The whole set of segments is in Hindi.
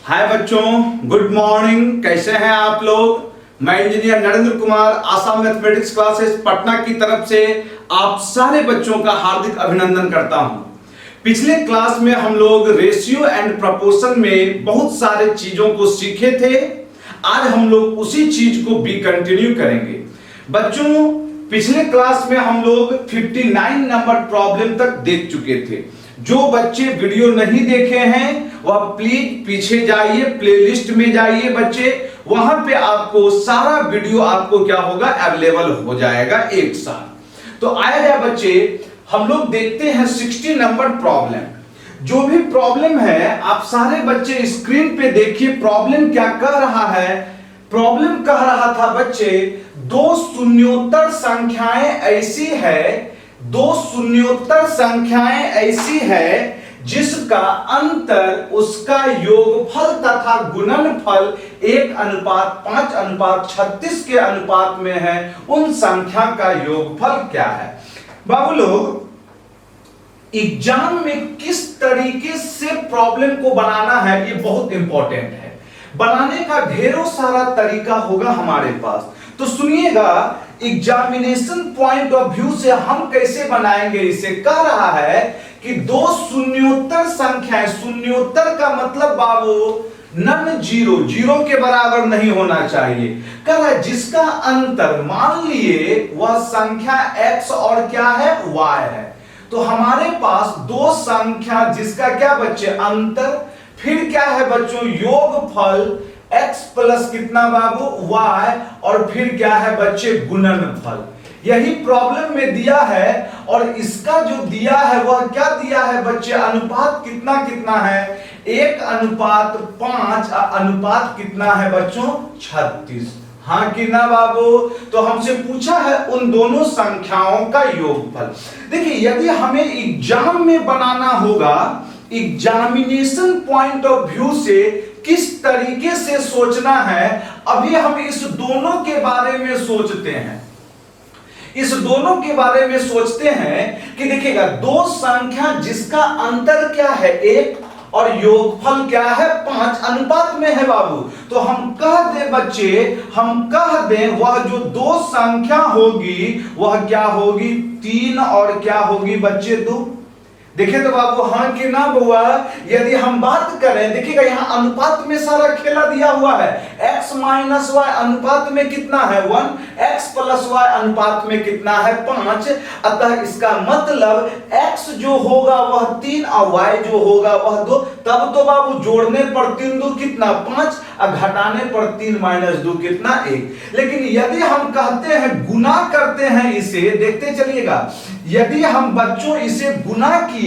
हाय बच्चों, गुड मॉर्निंग। कैसे हैं आप लोग? मैं engineer Narendra Kumar Assam mathematics classes Patna की तरफ से आप सारे बच्चों का हार्दिक अभिनंदन करता हूं। पिछले क्लास में हम लोग रेशियो एंड प्रोपोर्शन में बहुत सारे चीजों को सीखे थे। आज हम लोग उसी चीज को भी कंटिन्यू करेंगे। बच्चों, पिछले क्लास में हम लोग 59 नंबर प्रॉब्लम तक देख चुके थे। जो बच्चे वीडियो नहीं देखे हैं वह प्लीज पीछे जाइए, प्लेलिस्ट में जाइए बच्चे, वहां पे आपको सारा वीडियो आपको क्या होगा, अवेलेबल हो जाएगा एक साथ। तो आएगा बच्चे, हम लोग देखते हैं 60 नंबर प्रॉब्लम। जो भी प्रॉब्लम है आप सारे बच्चे स्क्रीन पे देखिए। प्रॉब्लम क्या कह रहा है? प्रॉब्लम कह रहा था बच्चे, दो शून्योत्तर संख्याएं ऐसी है, दो शून्योत्तर संख्याएं ऐसी है जिसका अंतर उसका योगफल तथा गुणनफल 1:5:36 के अनुपात में है। उन संख्या का योगफल क्या है? बाबू लोग, एग्जाम में किस तरीके से प्रॉब्लम को बनाना है ये बहुत इंपॉर्टेंट है। बनाने का ढेरों सारा तरीका होगा हमारे पास, तो सुनिएगा। एग्जामिनेशन पॉइंट ऑफ व्यू से हम कैसे बनाएंगे इसे? कह रहा है कि दो शून्योत्तर संख्याएं, शून्योत्तर का मतलब बाबू नन जीरो, जीरो के बराबर नहीं होना चाहिए। कह रहा है जिसका अंतर, मान लिए वह संख्या x और क्या है, y है। तो हमारे पास दो संख्या जिसका क्या बच्चे, अंतर, फिर क्या है बच्चों, योगफल x प्लस कितना बाबू, y, और फिर क्या है बच्चे, गुणनफल। यही प्रॉब्लम में दिया है। और इसका जो दिया है वह क्या दिया है बच्चे, अनुपात कितना कितना है, 1:5, अनुपात कितना है बच्चों, 36। हाँ कि ना बाबू? तो हमसे पूछा है उन दोनों संख्याओं का योगफल। देखिए, यदि हमें एग्जाम में बनाना होगा, एग्जामिनेशन पॉइंट ऑफ व्यू से किस तरीके से सोचना है, अभी हम इस दोनों के बारे में सोचते हैं। इस दोनों के बारे में सोचते हैं कि देखिएगा, दो संख्या जिसका अंतर क्या है, 1 और योगफल क्या है, 5 अनुपात में है बाबू। तो हम कह दें बच्चे, हम कह दें वह जो दो संख्या होगी वह क्या होगी, 3 और क्या होगी बच्चे, 2। देखिए तो बाबू, हाँ कि ना बुआ? यदि हम बात करें, देखिएगा यहाँ अनुपात में सारा खेला दिया हुआ है। x माइनस वाई अनुपात में कितना है, 1, x प्लस वाई अनुपात में कितना है, 5। अतः इसका मतलब x जो होगा वह 3 और y जो होगा वह 2। तब तो बाबू जोड़ने पर 3 2 कितना, 5, और घटाने पर 3 - 2 कितना, 1। लेकिन यदि हम कहते हैं गुना करते हैं इसे, देखते चलिएगा, यदि हम बच्चों इसे गुना किए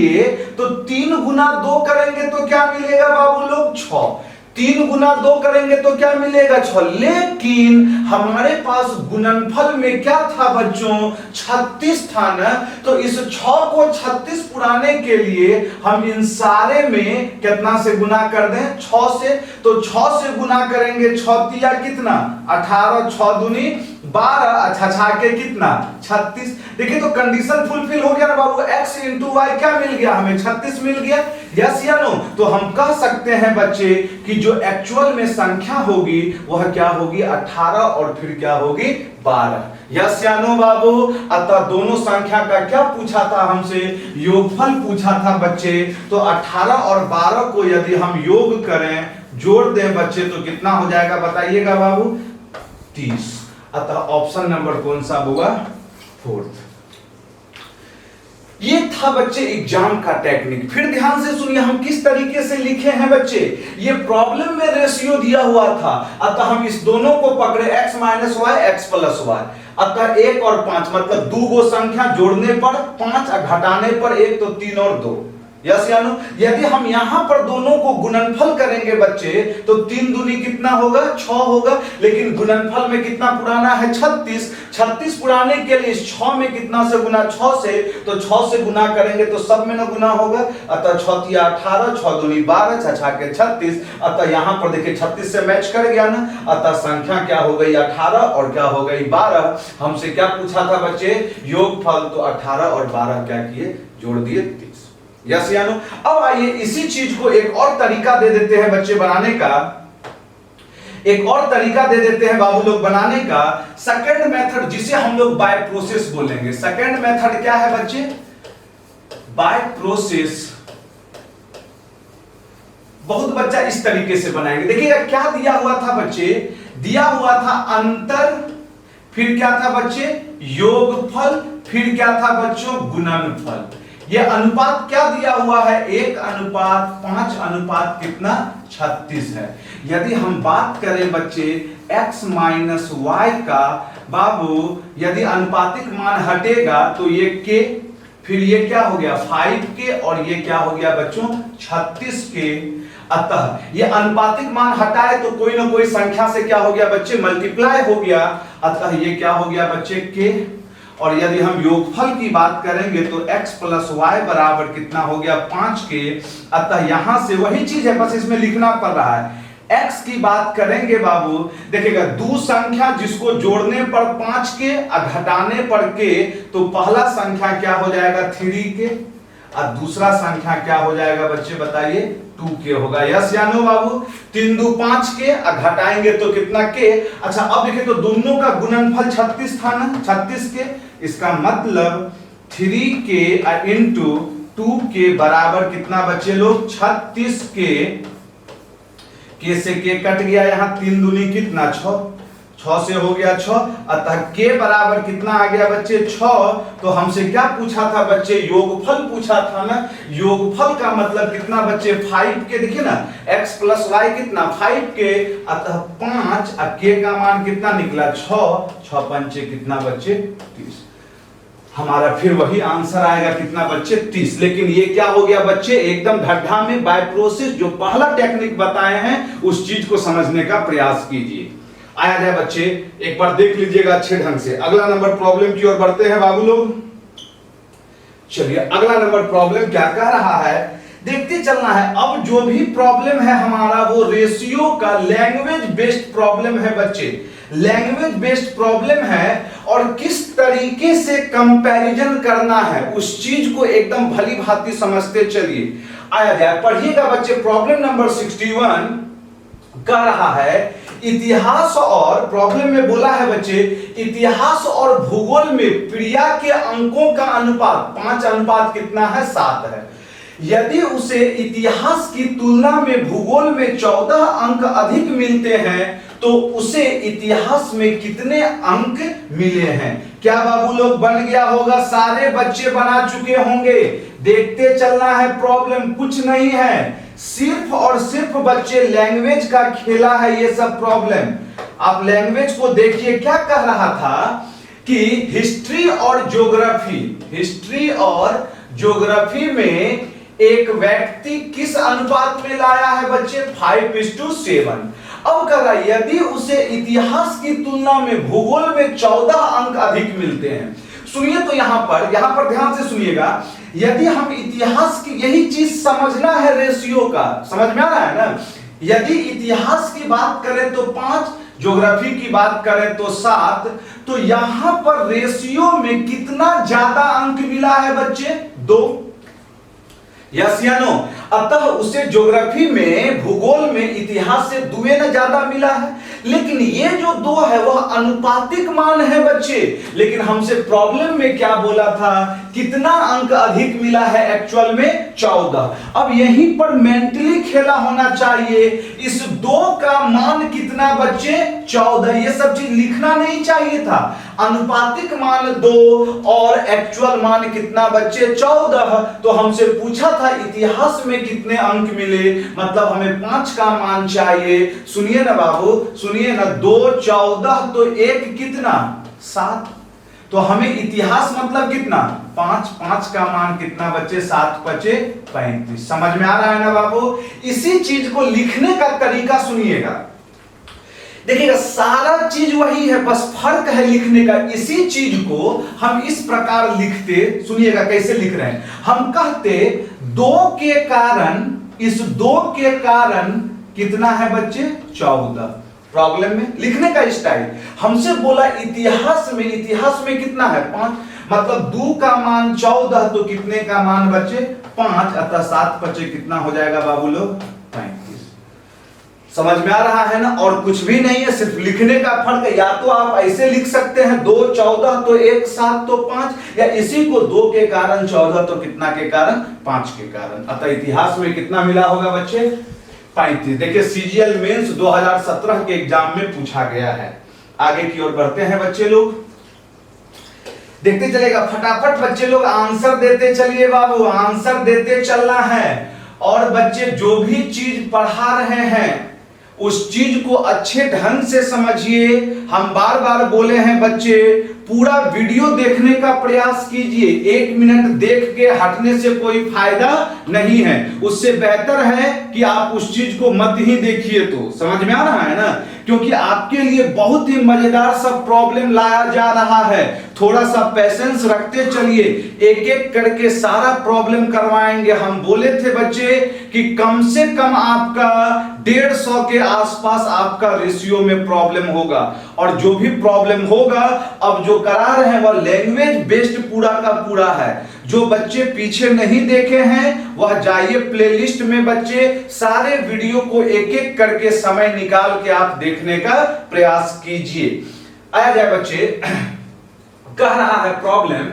तो 3 गुना 2 करेंगे तो क्या मिलेगा बाबू लोग, 6। 3 गुना 2 करेंगे तो क्या मिलेगा, 6। लेकिन हमारे पास गुणनफल में क्या था बच्चों, 36 था ना। तो इस 6 को 36 पुराने के लिए हम इन सारे में कितना से गुना कर दें, 6 से। तो 6 से गुना करेंगे, 6 तिया कितना, 18, 6 दूनी 12, अच्छा छाके कितना, 36। देखिए तो कंडीशन फुलफिल हो गया ना बाबू, x × y क्या मिल गया हमें, 36 मिल गया। यस या नो? तो हम कह सकते हैं बच्चे कि जो एक्चुअल में संख्या होगी वह क्या होगी, 18 और फिर क्या होगी, 12। यस या नो बाबू? अतः दोनों संख्या का क्या पूछा था हमसे, योगफल पूछा था बच्चे। तो 18 और 12 को यदि हम योग करें, जोड़ दें बच्चे, तो कितना हो जाएगा बताइएगा बाबू, 30। अतः ऑप्शन नंबर कौन सा होगा, 4th। ये था बच्चे एग्जाम का टेक्निक। फिर ध्यान से सुनिए हम किस तरीके से लिखे हैं बच्चे। ये प्रॉब्लम में रेशियो दिया हुआ था, अतः हम इस दोनों को पकड़े, x minus y, x plus y. अतः 1 और 5 मतलब दो गो संख्या जोड़ने पर 5 और घटाने पर 1, तो 3 और 2। यस या नो? यदि हम यहां पर दोनों को गुणनफल करेंगे बच्चे, तो 3 दूनी कितना होगा, 6 होगा। लेकिन गुणनफल में कितना पुराना है, 36। 36 पुराने के लिए 6 में कितना से गुना, 6 से। तो 6 से गुना करेंगे तो सब में ना गुना होगा। अतः 6 तिया 18, 6 दूनी 12, 6 छाके 36। अतः यहां पर देखिए 36 से मैच कर गया ना। अतः संख्या क्या हो गई, 18 और क्या हो गई, 12। हमसे क्या पूछा था बच्चे, योगफल। तो 18 और 12 क्या किए, जोड़ दिए 30। यस या नो? अब आइए इसी चीज को एक और तरीका दे देते हैं बच्चे बनाने का, एक और तरीका दे देते हैं बाबू लोग बनाने का। सेकंड मेथड जिसे हम लोग बाय प्रोसेस बोलेंगे। सेकंड मेथड क्या है बच्चे? By process. बहुत बच्चा इस तरीके से बनाएंगे। देखिएगा क्या दिया हुआ था बच्चे, दिया हुआ था अंतर, फिर क्या था बच्चे? योगफल, फिर क्या था बच्चों? गुणनफल। ये अनुपात क्या दिया हुआ है? 1:5 अनुपात कितना? 36 है। यदि हम बात करें बच्चे x माइनस वाई का, बाबू यदि अनुपातिक मान हटेगा तो ये k, फिर ये क्या हो गया 5k, और ये क्या हो गया बच्चों 36k। अतः ये अनुपातिक मान हटाए तो कोई ना कोई संख्या से क्या हो गया बच्चे? मल्टीप्लाई हो गया। अतः ये क्या हो गया बच्चे? k। और यदि हम योगफल की बात करेंगे तो x प्लस वाई बराबर कितना हो गया? 5k। अतः यहां से वही चीज है, बस इसमें लिखना पड़ रहा है। x की बात करेंगे बाबू, देखिएगा दो संख्या जिसको जोड़ने पर 5k और घटाने पर k, तो पहला संख्या क्या हो जाएगा? 3k, और दूसरा संख्या क्या हो जाएगा बच्चे बताइए? 2k होगा। यस या नो बाबू? 3 2 5k, और घटाएंगे तो कितना k। अच्छा अब देखिए तो दोनों का गुणनफल 36 था ना, 36k। इसका मतलब 3k इंटू 2k बराबर कितना बच्चे लोग? 36k। k से k कट गया, यहाँ 3 दूनी कितना? 6, 6 से हो गया 6। अतः k बराबर कितना आ गया बच्चे? 6। तो हमसे क्या पूछा था बच्चे? योगफल पूछा था ना। योगफल का मतलब कितना बच्चे? 5k। देखिए ना x प्लस वाई कितना? 5k। अतः 5, और k का मान कितना निकला? 6, 6 पंचे कितना बच्चे? 30। हमारा फिर वही आंसर आएगा कितना बच्चे? 30। लेकिन ये क्या हो गया बच्चे? एकदम गड्ढा में बाय प्रोसेस जो पहला टेक्निक बताए हैं उस चीज को समझने का प्रयास कीजिए। आया जाए बच्चे, एक बार देख लीजिएगा अच्छे ढंग से। अगला नंबर प्रॉब्लम की ओर बढ़ते हैं बाबू लोग। चलिए अगला नंबर प्रॉब्लम क्या कह रहा है, देखते चलना है। अब जो भी प्रॉब्लम है हमारा वो रेशियो का लैंग्वेज बेस्ड प्रॉब्लम है बच्चे, लैंग्वेज बेस्ड प्रॉब्लम है। और किस तरीके से कंपैरिजन करना है उस चीज को एकदम भली भांति समझते चलिए। आया जाए, पढ़िएगा बच्चे। प्रॉब्लम नंबर 61 कह रहा है इतिहास और, प्रॉब्लम में बोला है बच्चे इतिहास और भूगोल में प्रिया के अंकों का अनुपात 5 अनुपात कितना है? 7 है। यदि उसे इतिहास की तुलना में भूगोल में 14 अंक अधिक मिलते हैं तो उसे इतिहास में कितने अंक मिले हैं? क्या बाबू लोग बन गया होगा? सारे बच्चे बना चुके होंगे। देखते चलना है, प्रॉब्लम कुछ नहीं है, सिर्फ और सिर्फ बच्चे लैंग्वेज का खेला है ये सब प्रॉब्लम। आप लैंग्वेज को देखिए, क्या कह रहा था कि हिस्ट्री और ज्योग्राफी, हिस्ट्री और ज्योग्राफी में एक व्यक्ति किस अनुपात में लाया है बच्चे? 5:7। अब कहा यदि उसे इतिहास की तुलना में भूगोल में 14 अंक अधिक मिलते हैं। सुनिए तो यहां पर ध्यान से सुनिएगा। यदि हम इतिहास की, यही चीज समझना है रेशियो का, समझ में आ रहा है ना? यदि इतिहास की बात करें तो 5, ज्योग्राफी की बात करें तो 7, तो यहां पर रेशियो में कितना ज्यादा अंक मिला है बच्चे? 2। यस या नो? अतः उसे ज्योग्राफी में, भूगोल में इतिहास से 2 न ज्यादा मिला है। लेकिन ये जो 2 है वह अनुपातिक मान है बच्चे। लेकिन हमसे प्रॉब्लम में क्या बोला था? कितना अंक अधिक मिला है? एक्चुअल में 14। अब यहीं पर मेंटली खेला होना चाहिए। इस 2 का मान कितना बच्चे? 14। ये सब चीज लिखना नहीं चाहिए था। अनुपातिक मान 2 और एक्चुअल मान कितना बच्चे? 14। तो हमसे पूछा था इतिहास में कितने अंक मिले, मतलब हमें 5 का मान चाहिए। सुनिए ना बाबू, सुनिए ना, 2 14 तो 1 कितना? 7। तो हमें इतिहास मतलब कितना? 5, 5 का मान कितना बच्चे? 7 5 35। समझ में आ रहा है ना बाबू? इसी चीज को लिखने का तरीका सुनिएगा, देखिएगा सारा चीज वही है, बस फर्क है लिखने का। इसी चीज को हम इस प्रकार लिखते, सुनिएगा कैसे लिख रहे हैं। हम कहते 2 के कारण, इस 2 के कारण कितना है बच्चे? 14। प्रॉब्लम में लिखने का स्टाइल हमसे बोला इतिहास में, इतिहास में कितना है? 5, मतलब 2 का मान 14 तो कितने का मान बचे 5, अतः 7 बचे कितना हो जाएगा बाबू लोग 35। समझ में आ रहा है ना। और कुछ भी नहीं है, सिर्फ लिखने का फर्क है। या तो आप ऐसे लिख सकते हैं 2 14 तो 1 7 तो 5, या इसी को 2 के कारण 14 तो कितना के कारण 5 के कारण। अतः इतिहास में कितना मिला होगा बच्चे 35। देखिए सीजीएल मेंस 2017 के एग्जाम में पूछा गया है। आगे की ओर बढ़ते हैं बच्चे लोग, देखते चलेगा फटाफट बच्चे लोग आंसर देते चलिए बाबू, आंसर देते चलना है। और बच्चे जो भी चीज पढ़ा रहे हैं उस चीज को अच्छे ढंग से समझिए। हम बार बार बोले हैं बच्चे पूरा वीडियो देखने का प्रयास कीजिए। 1 मिनट देख के हटने से कोई फायदा नहीं है। उससे बेहतर है कि आप उस चीज को मत ही देखिए। तो समझ में आ रहा है ना, क्योंकि आपके लिए बहुत ही मजेदार सब प्रॉब्लम लाया जा रहा है। थोड़ा सा पेशेंस रखते चलिए, एक एक करके सारा प्रॉब्लम करवाएंगे। हम बोले थे बच्चे कि कम से कम आपका 150 के आसपास आपका रेशियो में प्रॉब्लम होगा। और जो भी प्रॉब्लम होगा, अब जो करा रहे हैं वह लैंग्वेज बेस्ड पूरा का पूरा है। जो बच्चे पीछे नहीं देखे हैं वह जाइए प्लेलिस्ट में बच्चे सारे वीडियो को एक एक करके समय निकाल के आप देखने का प्रयास कीजिए। आया जाए बच्चे, कह रहा है प्रॉब्लम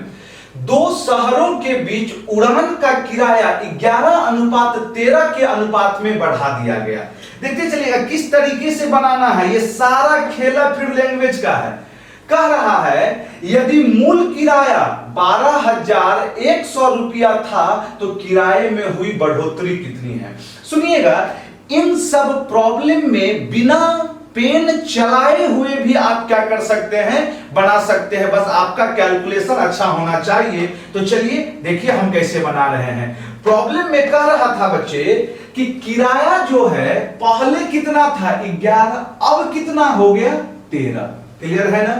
2 शहरों के बीच उड़ान का किराया 11:13 के अनुपात में बढ़ा दिया गया। देखते चलिएगा किस तरीके से बनाना है। ये सारा खेला फिर लैंग्वेज का है। कह रहा है यदि मूल किराया 12,100 रुपया था तो किराए में हुई बढ़ोतरी कितनी है। सुनिएगा, इन सब प्रॉब्लम में बिना पेन चलाए हुए भी आप क्या कर सकते हैं, बना सकते हैं। बस आपका कैलकुलेशन अच्छा होना चाहिए। तो चलिए देखिए हम कैसे बना रहे हैं। प्रॉब्लम में कह रहा था बच्चे कि किराया जो है पहले कितना था 11, अब कितना हो गया 13। क्लियर है ना।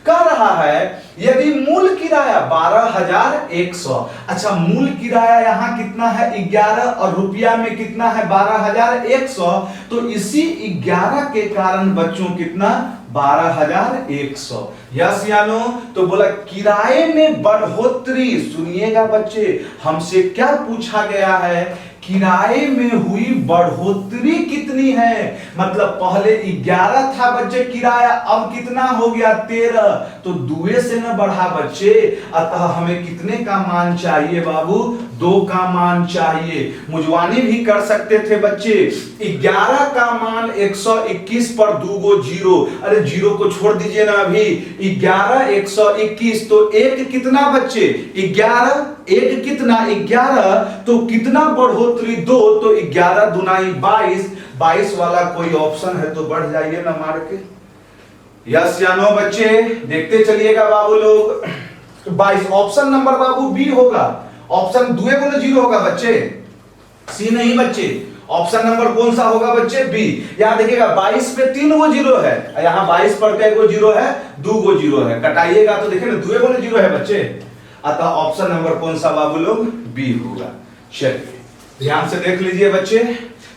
कह रहा है यदि मूल किराया 12,100, अच्छा मूल किराया यहां कितना है 11 और रुपया में कितना है 12,100, तो इसी 11 के कारण बच्चों कितना 12,100। यस या नो। तो बोला किराए में बढ़ोतरी। सुनिएगा बच्चे, हमसे क्या पूछा गया है, किराए में हुई बढ़ोतरी कितनी है। मतलब पहले 11 था बच्चे किराया, अब कितना हो गया 13, तो 2 से न बढ़ा बच्चे। अतः हमें कितने का मान चाहिए बाबू 2 का मान चाहिए। मुजवानी भी कर सकते थे बच्चे, 11 का मान 121 पर 2 गो 0, अरे 0 को छोड़ दीजिए ना अभी। 11 121 तो 1 कितना बच्चे 11, 1 कितना 11, तो कितना बढ़ोतरी 2, तो 11 दुनाई 22। 22 वाला कोई ऑप्शन है तो बढ़ जाइए ना मार के। यस या नो बच्चे, देखते चलिएगा बाबू लोग। 22 ऑप्शन नंबर बाबू बी होगा। ऑप्शन 2 गुना 0 होगा बच्चे, सी नहीं बच्चे। ऑप्शन नंबर कौन सा होगा बच्चे बी। यहां देखिएगा 22 पे 3 गो 0 है, यहां 22 पर क्या गो 0 है 2 गो 0 है। कटाइएगा तो देखिए ना 2 गुना 0 है बच्चे। अतः ऑप्शन नंबर कौन सा बाबू लोग बी होगा। चलिए ध्यान से देख लीजिए बच्चे,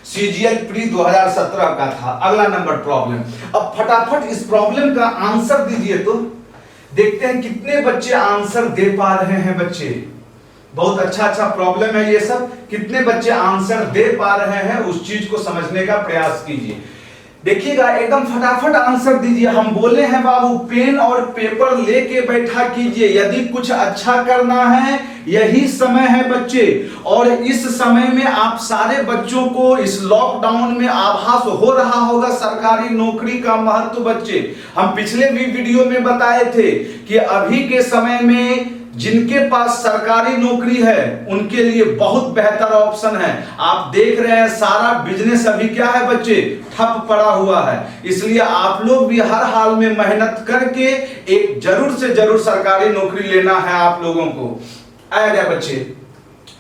सीजीएल प्री 2017 का था। अगला नंबर प्रॉब्लम। अब फटाफट इस प्रॉब्लम का आंसर दीजिए। तो देखते हैं कितने बच्चे आंसर दे पा रहे हैं बच्चे। बहुत अच्छा प्रॉब्लम है ये सब। कितने बच्चे आंसर दे पा रहे हैं उस चीज को समझने का प्रयास कीजिए। देखिएगा एकदम फटाफट आंसर दीजिए। हम बोले हैं बाबू पेन और पेपर लेके बैठा कीजिए। यदि कुछ अच्छा करना है यही समय है बच्चे। और इस समय में आप सारे बच्चों को इस लॉकडाउन में आभास हो रहा होगा सरकारी नौकरी का महत्व बच्चे। हम पिछले भी वीडियो में बताए थे कि अभी के समय में जिनके पास सरकारी नौकरी है उनके लिए बहुत बेहतर ऑप्शन है। आप देख रहे हैं सारा बिजनेस अभी क्या है बच्चे ठप पड़ा हुआ है। इसलिए आप लोग भी हर हाल में मेहनत करके एक जरूर से जरूर सरकारी नौकरी लेना है आप लोगों को। आया जाए बच्चे,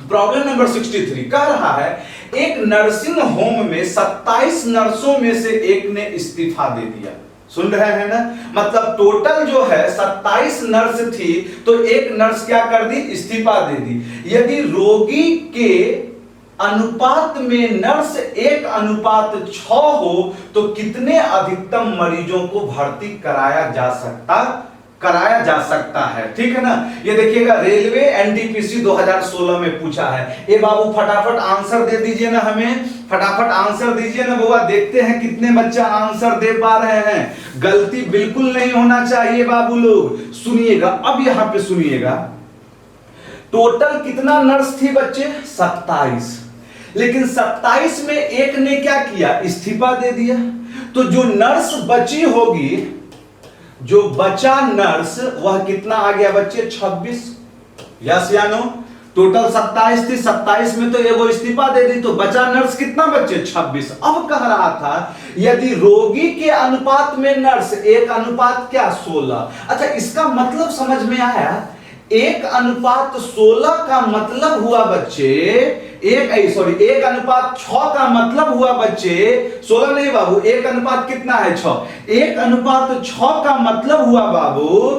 प्रॉब्लम नंबर 63 कह रहा है एक नर्सिंग होम में 27 नर्सों में से एक ने इस्तीफा दे दिया। सुन रहे हैं ना, मतलब टोटल जो है 27 नर्स थी तो एक नर्स क्या कर दी इस्तीफा दे दी। यदि रोगी के अनुपात में नर्स 1:6 हो तो कितने अधिकतम मरीजों को भर्ती कराया जा सकता कराया जा सकता है, ठीक है ना। ये देखिएगा रेलवे एनटीपीसी 2016 में पूछा है। ए बाबू फटाफट आंसर दे दीजिए ना, हमें फटाफट आंसर दीजिए ना बुआ, देखते हैं कितने बच्चा आंसर दे पा रहे हैं। गलती बिल्कुल नहीं होना चाहिए बाबू लोग। सुनिएगा अब, यहां पे सुनिएगा, टोटल कितना नर्स थी बच्चे? 27। लेकिन 27 में एक ने क्या किया? इस्तीफा दे दिया। तो जो नर्स बची होगी, जो बचा नर्स, वह कितना आ गया बच्चे? 26। यस या नो? टोटल 27 थी, 27 में तो ये वो इस्तीफा दे दी, तो बचा नर्स कितना बच्चे? 26। अब कह रहा था यदि रोगी के अनुपात में नर्स 1 क्या 16। अच्छा, इसका मतलब समझ में आया? 1:16 का मतलब हुआ बच्चे, 1:6 का मतलब हुआ बच्चे, 16 नहीं बाबू, 1 कितना है? 6। 1:6 का मतलब हुआ बाबू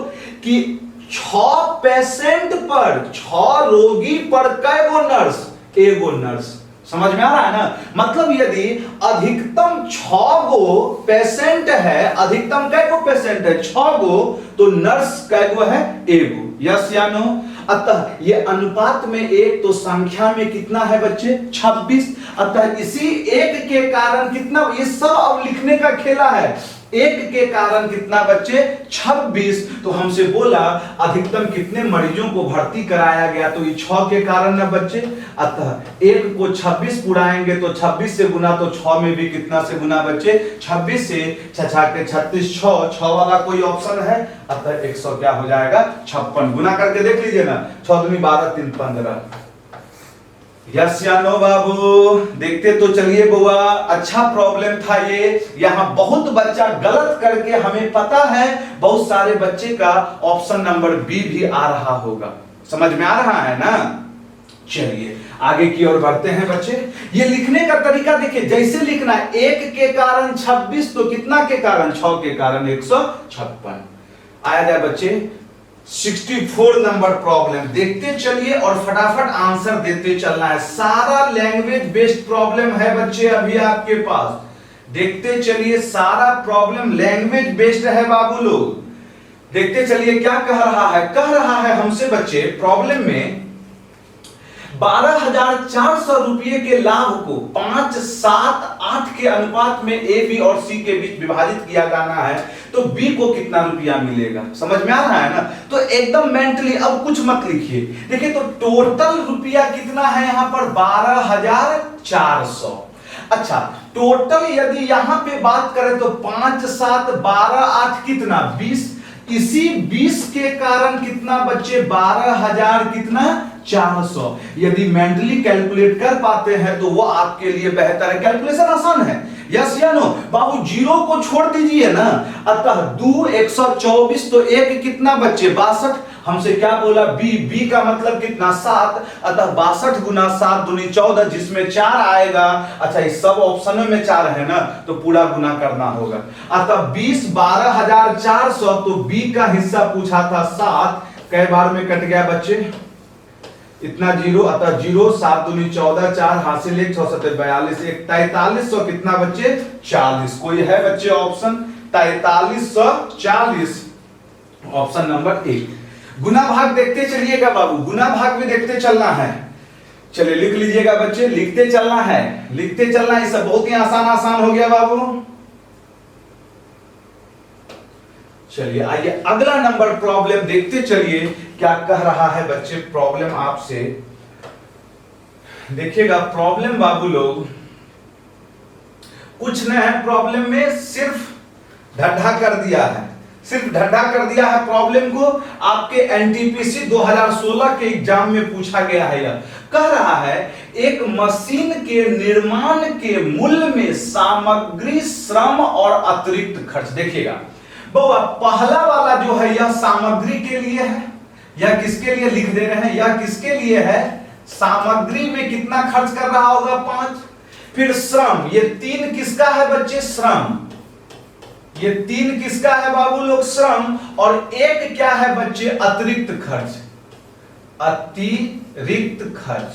कि 6 पेशेंट पर, 6 रोगी पर कै गो नर्स? एगो नर्स। समझ में आ रहा है ना? मतलब यदि अधिकतम 6 गो पेशेंट है, अधिकतम कै गो पेशेंट है? 6 गो, तो नर्स कै गो है? एगो। यस या नो? अतः ये अनुपात में 1, तो संख्या में कितना है बच्चे? 26। अतः इसी 1 के कारण कितना, ये सब अब लिखने का खेला है। 1 के कारण कितना बच्चे? 26। तो हमसे बोला अधिकतम कितने मरीजों को भर्ती कराया गया, तो ये 6 के कारण ना बच्चे। अतः 1 को 26 पुराएंगे तो 26 से गुना, तो 6 में भी कितना से गुना बच्चे? 26 से 6 के 36, 6 वाला कोई ऑप्शन है? अतः 100 क्या हो जाएगा? 56। गुना करके देख लीजिए ना, 6 दूनी 12, 3 15। यस या नो बाबू? देखते तो चलिए बुआ, अच्छा प्रॉब्लम था ये। यहां बहुत बच्चा गलत करके, हमें पता है बहुत सारे बच्चे का ऑप्शन नंबर बी भी आ रहा होगा। समझ में आ रहा है ना? चलिए आगे की ओर बढ़ते हैं बच्चे। ये लिखने का तरीका देखिए, जैसे लिखना है 1 के कारण 26, तो कितना के कारण? 6 के कारण 156। आया जाए बच्चे 64 नंबर प्रॉब्लम। देखते चलिए और फटाफट आंसर देते चलना है। सारा लैंग्वेज बेस्ड प्रॉब्लम है बच्चे अभी आपके पास। देखते चलिए, सारा प्रॉब्लम लैंग्वेज बेस्ड है बाबू लोग। देखते चलिए क्या कह रहा है। कह रहा है हमसे बच्चे प्रॉब्लम में 12,400 रुपये के लाभ को 5, 7, 8 के अनुपात में ए, बी और सी के बीच विभाजित किया जाना है, तो बी को कितना रुपया मिलेगा? समझ में आ रहा है ना? तो एकदम मेंटली अब कुछ मत लिखिए। देखिए तो टोटल रुपया कितना है यहां पर? 12,400। अच्छा, टोटल यदि यहां पे बात करें तो 5, 7, 12, 8 कितना? 20। इसी 20 के कारण कितना बच्चे? 12,000 कितना? 400। यदि मेंटली कैलकुलेट कर पाते हैं तो वो आपके लिए बेहतर है। कैलकुलेशन आसान है। यस या नो? बाबू जीरो को छोड़ दीजिए ना। अतः 2 124, तो 1 कितना बच्चे? 62। हमसे क्या बोला? बी का मतलब कितना? 7। अतः 62 गुना 7 दूनी 14, जिसमें 4 आएगा। अच्छा, इस सब ऑप्शनों में 4 है ना, तो पूरा गुना करना होगा। अतः 20 12,400, तो बी का हिस्सा पूछा था 7। कई बार में कट गया बच्चे? इतना जीरो, अतः 0, 7 दूनी 14, 4 हासिल 1, 6 7 42, 4300 कितना बच्चे? 40। कोई है बच्चे ऑप्शन? 4340 option number 1। गुना भाग देखते चलिएगा बाबू, गुना भाग भी देखते चलना है। चलिए लिख लीजिएगा बच्चे, लिखते चलना है, लिखते चलना है। सब बहुत ही आसान हो गया बाबू। चलिए आइए अगला नंबर प्रॉब्लम देखते चलिए क्या कह रहा है बच्चे प्रॉब्लम आपसे। देखिएगा प्रॉब्लम बाबू लोग कुछ न है, प्रॉब्लम में सिर्फ ढड्ढा कर दिया है, सिर्फ ढड्ढा कर दिया है प्रॉब्लम को। आपके एनटीपीसी 2016 के एग्जाम में पूछा गया है। यह कह रहा है एक मशीन के निर्माण के मूल्य में सामग्री, श्रम और अतिरिक्त खर्च। देखिएगा बाबा, पहला वाला जो है यह सामग्री के लिए है। यह किसके लिए लिख दे रहे हैं? यह किसके लिए है? सामग्री में कितना खर्च कर रहा होगा? 5। फिर श्रम, ये 3 किसका है बच्चे? श्रम। ये 3 किसका है बाबू लोग? श्रम। और 1 क्या है बच्चे? अतिरिक्त खर्च। अतिरिक्त खर्च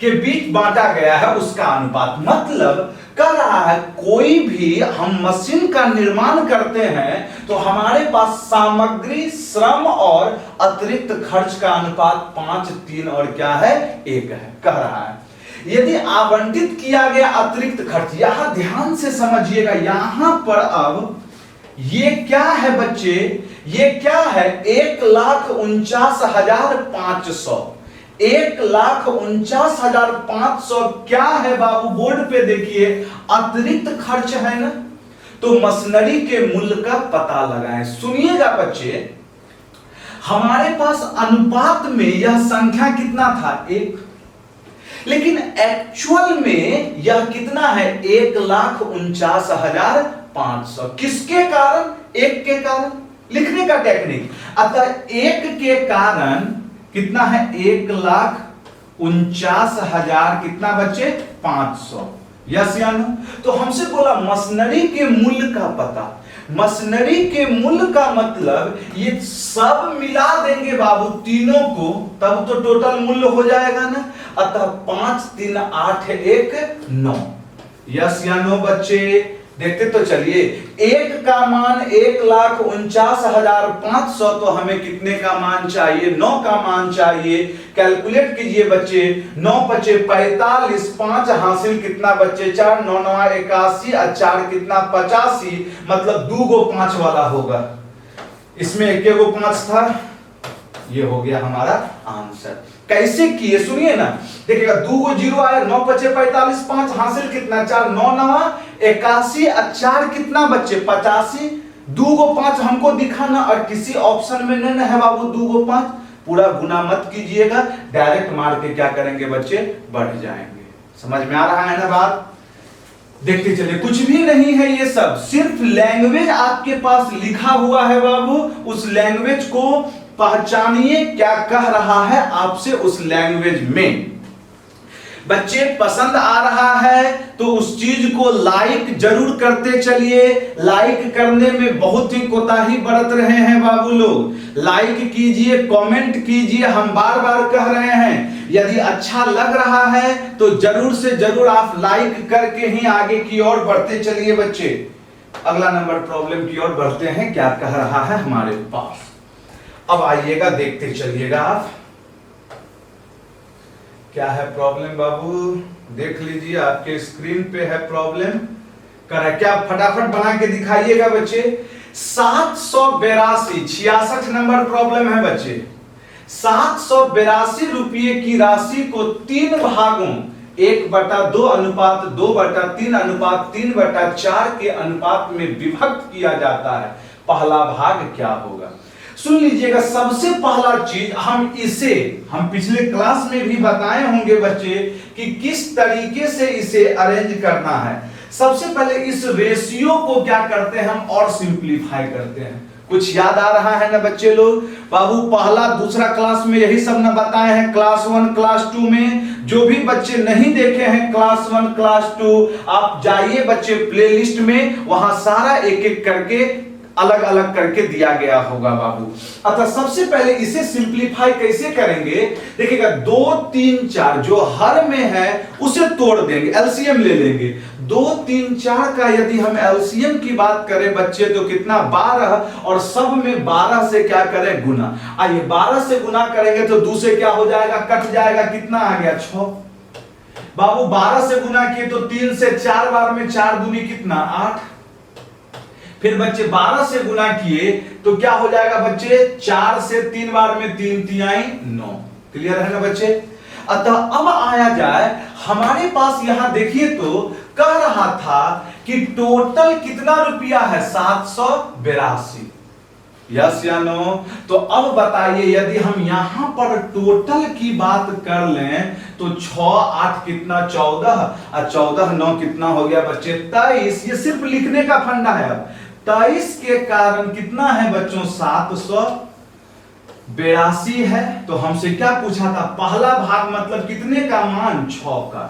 के बीच बांटा गया है उसका अनुपात। मतलब कह रहा है कोई भी हम मशीन का निर्माण करते हैं तो हमारे पास सामग्री, श्रम और अतिरिक्त खर्च का अनुपात 5, 3 और क्या है 1 है। कह रहा है यदि आवंटित किया गया अतिरिक्त खर्च, यहां ध्यान से समझिएगा, यहां पर अब ये क्या है बच्चे, ये क्या है 1,49,500। 1,49,500 क्या है बाबू, बोर्ड पे देखिए, अतिरिक्त खर्च है ना। तो मशीनरी के मूल्य का पता लगाएं। सुनिएगा बच्चे, हमारे पास अनुपात में यह संख्या कितना था 1, लेकिन एक्चुअल में यह कितना है 1,49,500। किसके कारण, 1 के कारण। लिखने का टेक्निक, अतः 1 के कारण कितना है 1,49,000 कितना बच्चे 500। यस या नो। तो हमसे बोला मशीनरी के मूल्य का पता। मशीनरी के मूल्य का मतलब ये सब मिला देंगे बाबू तीनों को, तब तो टोटल मूल्य हो जाएगा ना। अतः 5, 3, 8, 1, 9। यस या नो बच्चे, देखते तो चलिए। 1 का मान 1,49,500, तो हमें कितने का मान चाहिए 9 का मान चाहिए। कैलकुलेट कीजिए बच्चे, 9 बच्चे 45, 5 हासिल कितना बच्चे 4, 9 9 81 और 4 कितना 85, मतलब 2 गो 5 वाला होगा। इसमें 1 गो 5 था, ये हो गया हमारा आंसर। कैसे किए सुनिए ना, देखिएगा 2 गो 0 आया, 9 बचे 45, 5 हासिल कितना 4, 9 9 81 और 4 कितना बच्चे 85, 2 गो 5 हमको दिखाना और किसी ऑप्शन में नहीं है बाबू 2 गो 5। पूरा गुना मत कीजिएगा, डायरेक्ट मार के क्या करेंगे बच्चे बढ़ जाएंगे। समझ में आ रहा है ना बात। देखते चलिए, कुछ भी नहीं है ये सब, सिर्फ लैंग्वेज आपके पास लिखा हुआ है बाबू। उस लैंग्वेज को पहचानिए, क्या कह रहा है आपसे उस लैंग्वेज में। बच्चे पसंद आ रहा है तो उस चीज को लाइक जरूर करते चलिए। लाइक करने में बहुत ही कोताही बरत रहे हैं बाबू लोग। लाइक कीजिए, कमेंट कीजिए, हम बार बार कह रहे हैं। यदि अच्छा लग रहा है तो जरूर से जरूर आप लाइक करके ही आगे की ओर बढ़ते चलिए बच्चे। अगला नंबर प्रॉब्लम की ओर बढ़ते हैं, क्या कह रहा है हमारे पास। अब आइएगा, देखते चलिएगा आप क्या है प्रॉब्लम बाबू। देख लीजिए, आपके स्क्रीन पे है प्रॉब्लम। कर क्या फटाफट बना के दिखाइएगा बच्चे। 782, 66 नंबर प्रॉब्लम है बच्चे। 782 रुपये की राशि को 3 भागों 1/2 अनुपात 2/3 अनुपात 3/4 के अनुपात में विभक्त किया जाता है। पहला भाग क्या होगा। सुन लीजिएगा, सबसे पहला चीज हम पिछले क्लास में भी बताए होंगे बच्चे कि किस तरीके से इसे अरेंज करना है। सबसे पहले इस रेशियो को क्या करते हैं हम और सिंपलीफाई करते हैं। कुछ याद आ रहा है ना बच्चे लोग। बाबू पहला दूसरा क्लास में यही सब ना बताए हैं। क्लास 1 क्लास 2 में जो भी बच्चे नहीं देखे हैं क्लास 1 क्लास 2, आप जाइए बच्चे प्लेलिस्ट में, वहां सारा एक एक करके अलग अलग करके दिया गया होगा बाबू। अतः सबसे पहले इसे सिंपलीफाई कैसे करेंगे, देखिएगा 2 3 4 जो हर में है उसे तोड़ देंगे, एलसीएम ले लेंगे। 2 3 4 का यदि हम एलसीएम की बात करें बच्चे तो कितना 12, और सब में 12 से क्या करें गुना। आइए 12 से गुना करेंगे तो 2 से क्या हो जाएगा कट जाएगा, कितना आ गया 6। बाबू 12 से गुना किए तो 3 से 4 बार में 4 दूनी कितना 8। फिर बच्चे 12 से गुना किए तो क्या हो जाएगा बच्चे 4 से 3 बार में 3 तिहाई 9। क्लियर है ना बच्चे। अतः अब आया जाए हमारे पास, यहां देखिए तो कह रहा था कि टोटल कितना रुपया है 782। यस या नो। तो अब बताइए यदि हम यहां पर टोटल की बात कर लें तो 6 8 कितना 14 और 14 9 कितना हो गया बच्चे 23। ये सिर्फ लिखने का फंडा है। अब 23 के कारण कितना है बच्चों 782 है। तो हमसे क्या पूछा था, पहला भाग मतलब कितने का मान 6 का।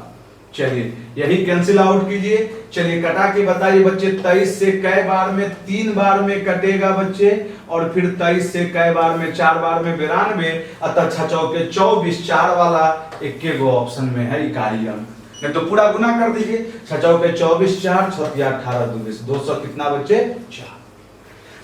चलिए यही कैंसिल आउट कीजिए। चलिए कटा के बताइए बच्चे, 23 से कै बार में, 3 बार में कटेगा बच्चे, और फिर 23 से कै बार में, 4 बार में 92, अतः 6 चौके 24, 4 वाला एक गो ऑप्शन में है इकाई अंक, नहीं तो पूरा गुना कर दीजिए। 6 चौके 24, 4 छतिया 18 22, 200 कितना बच्चे 4।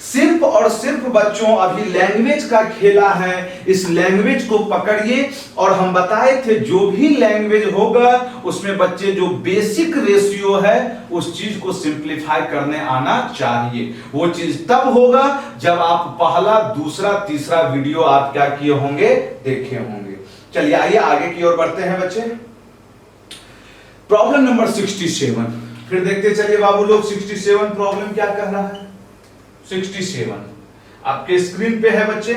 सिर्फ और सिर्फ बच्चों अभी लैंग्वेज का खेला है, इस लैंग्वेज को पकड़िए। और हम बताए थे जो भी लैंग्वेज होगा उसमें बच्चे जो बेसिक रेशियो है उस चीज को सिंपलीफाई करने आना चाहिए। वो चीज तब होगा जब आप पहला, दूसरा, तीसरा वीडियो आप क्या किए होंगे, देखे होंगे। चलिए आइए आगे की ओर बढ़ते हैं बच्चे। प्रॉब्लम नंबर 67 फिर देखते चलिए बाबू लोग। 67 प्रॉब्लम क्या कह रहा है? 67 आपके स्क्रीन पे है बच्चे,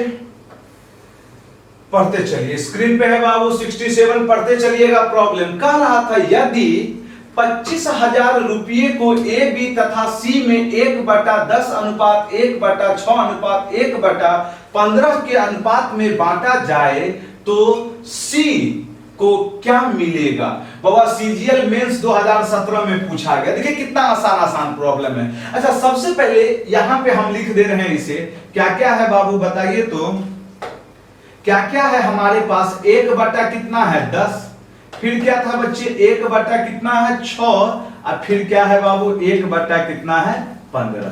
पढ़ते चलिए। स्क्रीन पे है बाबू 67, पढ़ते चलिएगा। प्रॉब्लम कह रहा था यदि 25,000 रुपये को ए, बी तथा सी में 1/10 अनुपात 1/6 अनुपात 1/15 के अनुपात में बांटा जाए तो सी को क्या मिलेगा? बाबा सीजीएल मेंस 2017 में पूछा गया। देखिए कितना आसान प्रॉब्लम है। अच्छा सबसे पहले यहां पे हम लिख दे रहे हैं इसे, क्या क्या है बाबू बताइए तो, क्या क्या है हमारे पास? 1 कितना है 10, फिर क्या था बच्चे 1 कितना है 6, और फिर क्या है बाबू 1 कितना है 15।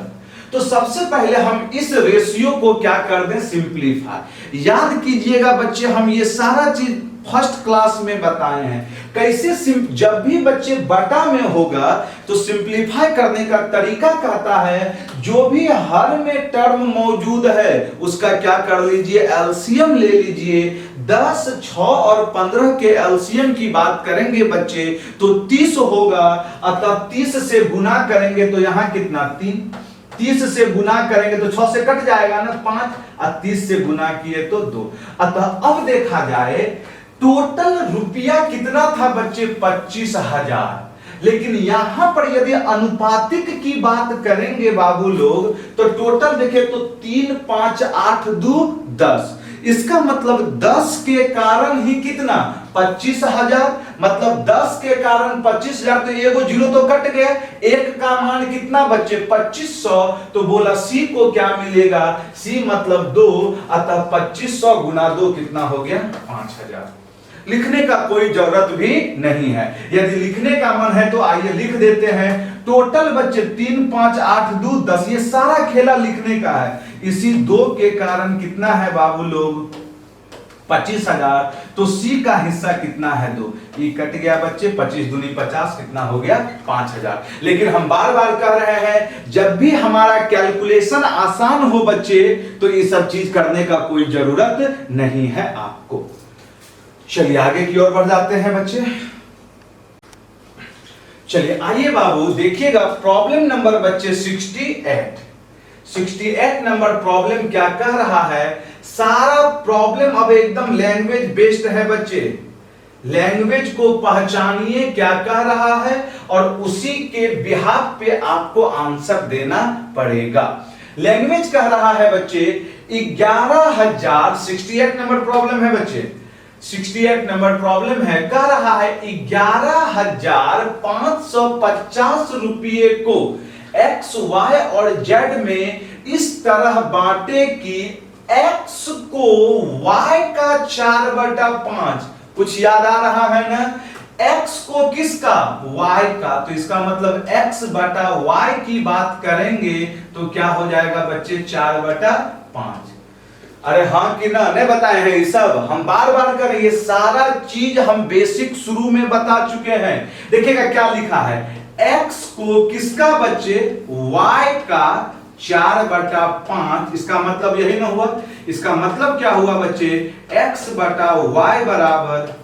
तो सबसे पहले हम इस रेशियो को क्या कर दें, सिंपलीफाई। याद कीजिएगा बच्चे हम ये सारा चीज फर्स्ट क्लास में बताए हैं कैसे। जब भी बच्चे बटा में होगा तो सिंपलीफाई करने का तरीका कहता है जो भी हर में टर्म मौजूद है उसका क्या कर लीजिए, एलसीएम ले लीजिए। 10, 6 और 15 के एलसीएम की बात करेंगे बच्चे तो 30 होगा, अतः 30 से गुना करेंगे तो यहां कितना 3, 30 से गुना करेंगे तो 6 से कट जाएगा ना 5, और 30 से गुना किए तो 2। अतः अब देखा जाए टोटल रुपया कितना था बच्चे 25,000। लेकिन यहां पर यदि अनुपातिक की बात करेंगे बाबू लोग तो टोटल देखें तो 3, 5, 8, 2, 10। इसका मतलब 10 के कारण ही कितना 25,000, मतलब 10 के कारण 25,000, तो एगो जीरो तो कट गया। एक का मान कितना बच्चे 2500, तो बोला सी को क्या मिलेगा, सी मतलब 2, अतः 2500 गुना 2 कितना हो गया 5,000। लिखने का कोई जरूरत भी नहीं है। यदि लिखने का मन है तो आइए लिख देते हैं। टोटल बच्चे 3, 5, 8, 2, 10, ये सारा खेला लिखने का है। इसी 2 के कारण कितना है बाबू लोग 25,000, तो सी का हिस्सा कितना है 2, ये कट गया बच्चे 25 दूनी 50 कितना हो गया 5,000। लेकिन हम बार बार कह रहे हैं जब भी हमारा कैलकुलेशन आसान हो बच्चे तो ये सब चीज करने का कोई जरूरत नहीं है आपको। चलिए आगे की ओर बढ़ जाते हैं बच्चे। चलिए आइए बाबू देखिएगा प्रॉब्लम नंबर बच्चे 68 नंबर प्रॉब्लम क्या कह रहा है। सारा प्रॉब्लम अब एकदम लैंग्वेज बेस्ड है बच्चे। लैंग्वेज को पहचानिए क्या कह रहा है और उसी के बिहाफ पे आपको आंसर देना पड़ेगा। लैंग्वेज कह रहा है बच्चे 11,000, 68 नंबर प्रॉब्लम है बच्चे, 68 नंबर प्रॉब्लम है, कह रहा है 11,550 रुपये को एक्स, वाई और जेड में इस तरह बांटे कि एक्स को वाई का 4/5, कुछ याद आ रहा है ना, एक्स को किसका, वाई का, तो इसका मतलब x/y की बात करेंगे तो क्या हो जाएगा बच्चे 4/5। अरे हाँ कि ना, नहीं बताए हैं ये सब, हम बार बार करें, ये सारा चीज हम बेसिक शुरू में बता चुके हैं। देखिएगा क्या लिखा है, x को किसका बच्चे, y का 4/5, इसका मतलब यही ना हुआ, इसका मतलब क्या हुआ बच्चे x/y बराबर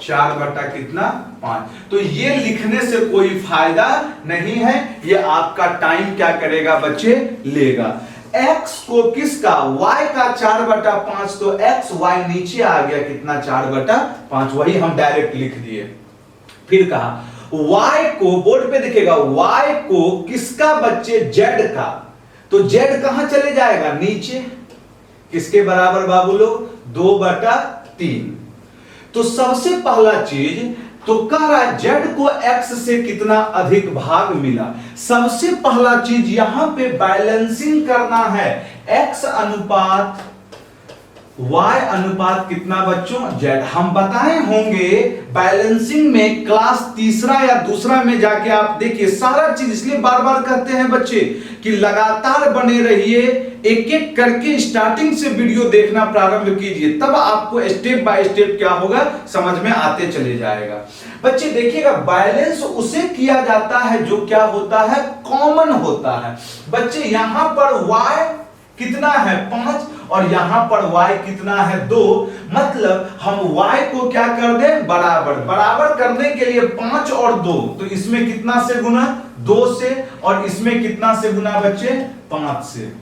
4/5। तो ये लिखने से कोई फायदा नहीं है, ये आपका टाइम क्या करेगा बच्चे, लेगा। x को किसका, y का 4/5, तो x y नीचे आ गया कितना 4/5, वही हम डायरेक्ट लिख दिए। फिर कहा y को, बोर्ड पे दिखेगा, y को किसका बच्चे, z का, तो z कहां चले जाएगा, नीचे, किसके बराबर बाबू लोग 2/3। तो सबसे पहला चीज तो कह रहा है जेड को एक्स से कितना अधिक भाग मिला। सबसे पहला चीज यहां पे बैलेंसिंग करना है, एक्स अनुपात y अनुपात कितना बच्चों z। हम बताए होंगे बैलेंसिंग में क्लास तीसरा या दूसरा में जाके आप देखिए सारा चीज, इसलिए बार बार कहते हैं बच्चे कि लगातार बने रहिए, एक एक करके स्टार्टिंग से वीडियो देखना प्रारंभ कीजिए, तब आपको स्टेप बाय स्टेप क्या होगा समझ में आते चले जाएगा। बच्चे देखिएगा बैलेंस उसे किया जाता है जो क्या होता है कॉमन होता है। बच्चे यहां पर y कितना है 5 और यहां पर y कितना है 2, मतलब हम y को क्या कर दें बराबर। बराबर करने के लिए 5 और 2, तो इसमें कितना से गुना 2 से, और इसमें कितना से गुना बच्चे 5 से।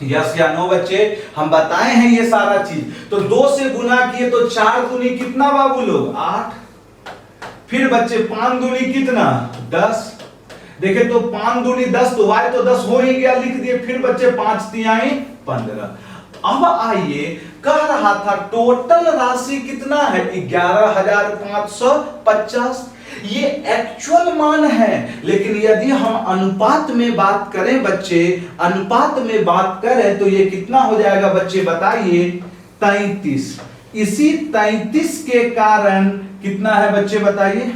यस या नो बच्चे, हम बताए हैं ये सारा चीज। तो 2 से गुना किए तो 4 दूनी कितना बाबू लोग 8, फिर बच्चे 5 दूनी कितना 10। देखे तो 5 दूनी 10, तो y तो 10 हो ही गया, लिख दिए। फिर बच्चे 5 तिहाई 15। अब आइए कह रहा था टोटल राशि कितना है 11,550। ये एक्चुअल मान है, लेकिन यदि हम अनुपात में बात करें बच्चे, अनुपात में बात करें तो ये कितना हो जाएगा बच्चे बताइए 33। इसी 33 के कारण कितना है बच्चे बताइए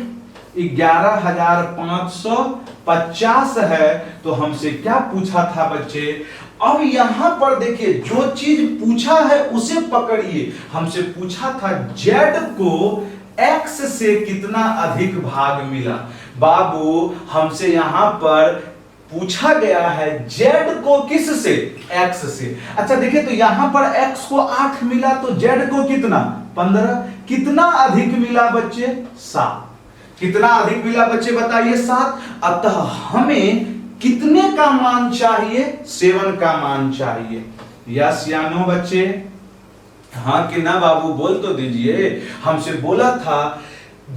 11,550 है। तो हमसे क्या पूछा था बच्चे, अब यहां पर देखिए जो चीज पूछा है उसे पकड़िए। हमसे पूछा था जेड को एक्स से कितना अधिक भाग मिला। बाबू हमसे यहां पर पूछा गया है जेड को किस से एक्स से। अच्छा देखिए तो यहां पर एक्स को 8 मिला, तो जेड को कितना 15। कितना अधिक मिला बच्चे 7। कितना अधिक मिला बच्चे बताइए 7। अतः हमें कितने का मान चाहिए 7 का मान चाहिए। यस या नो बच्चे, हाँ कि ना बाबू बोल तो दीजिए। हमसे बोला था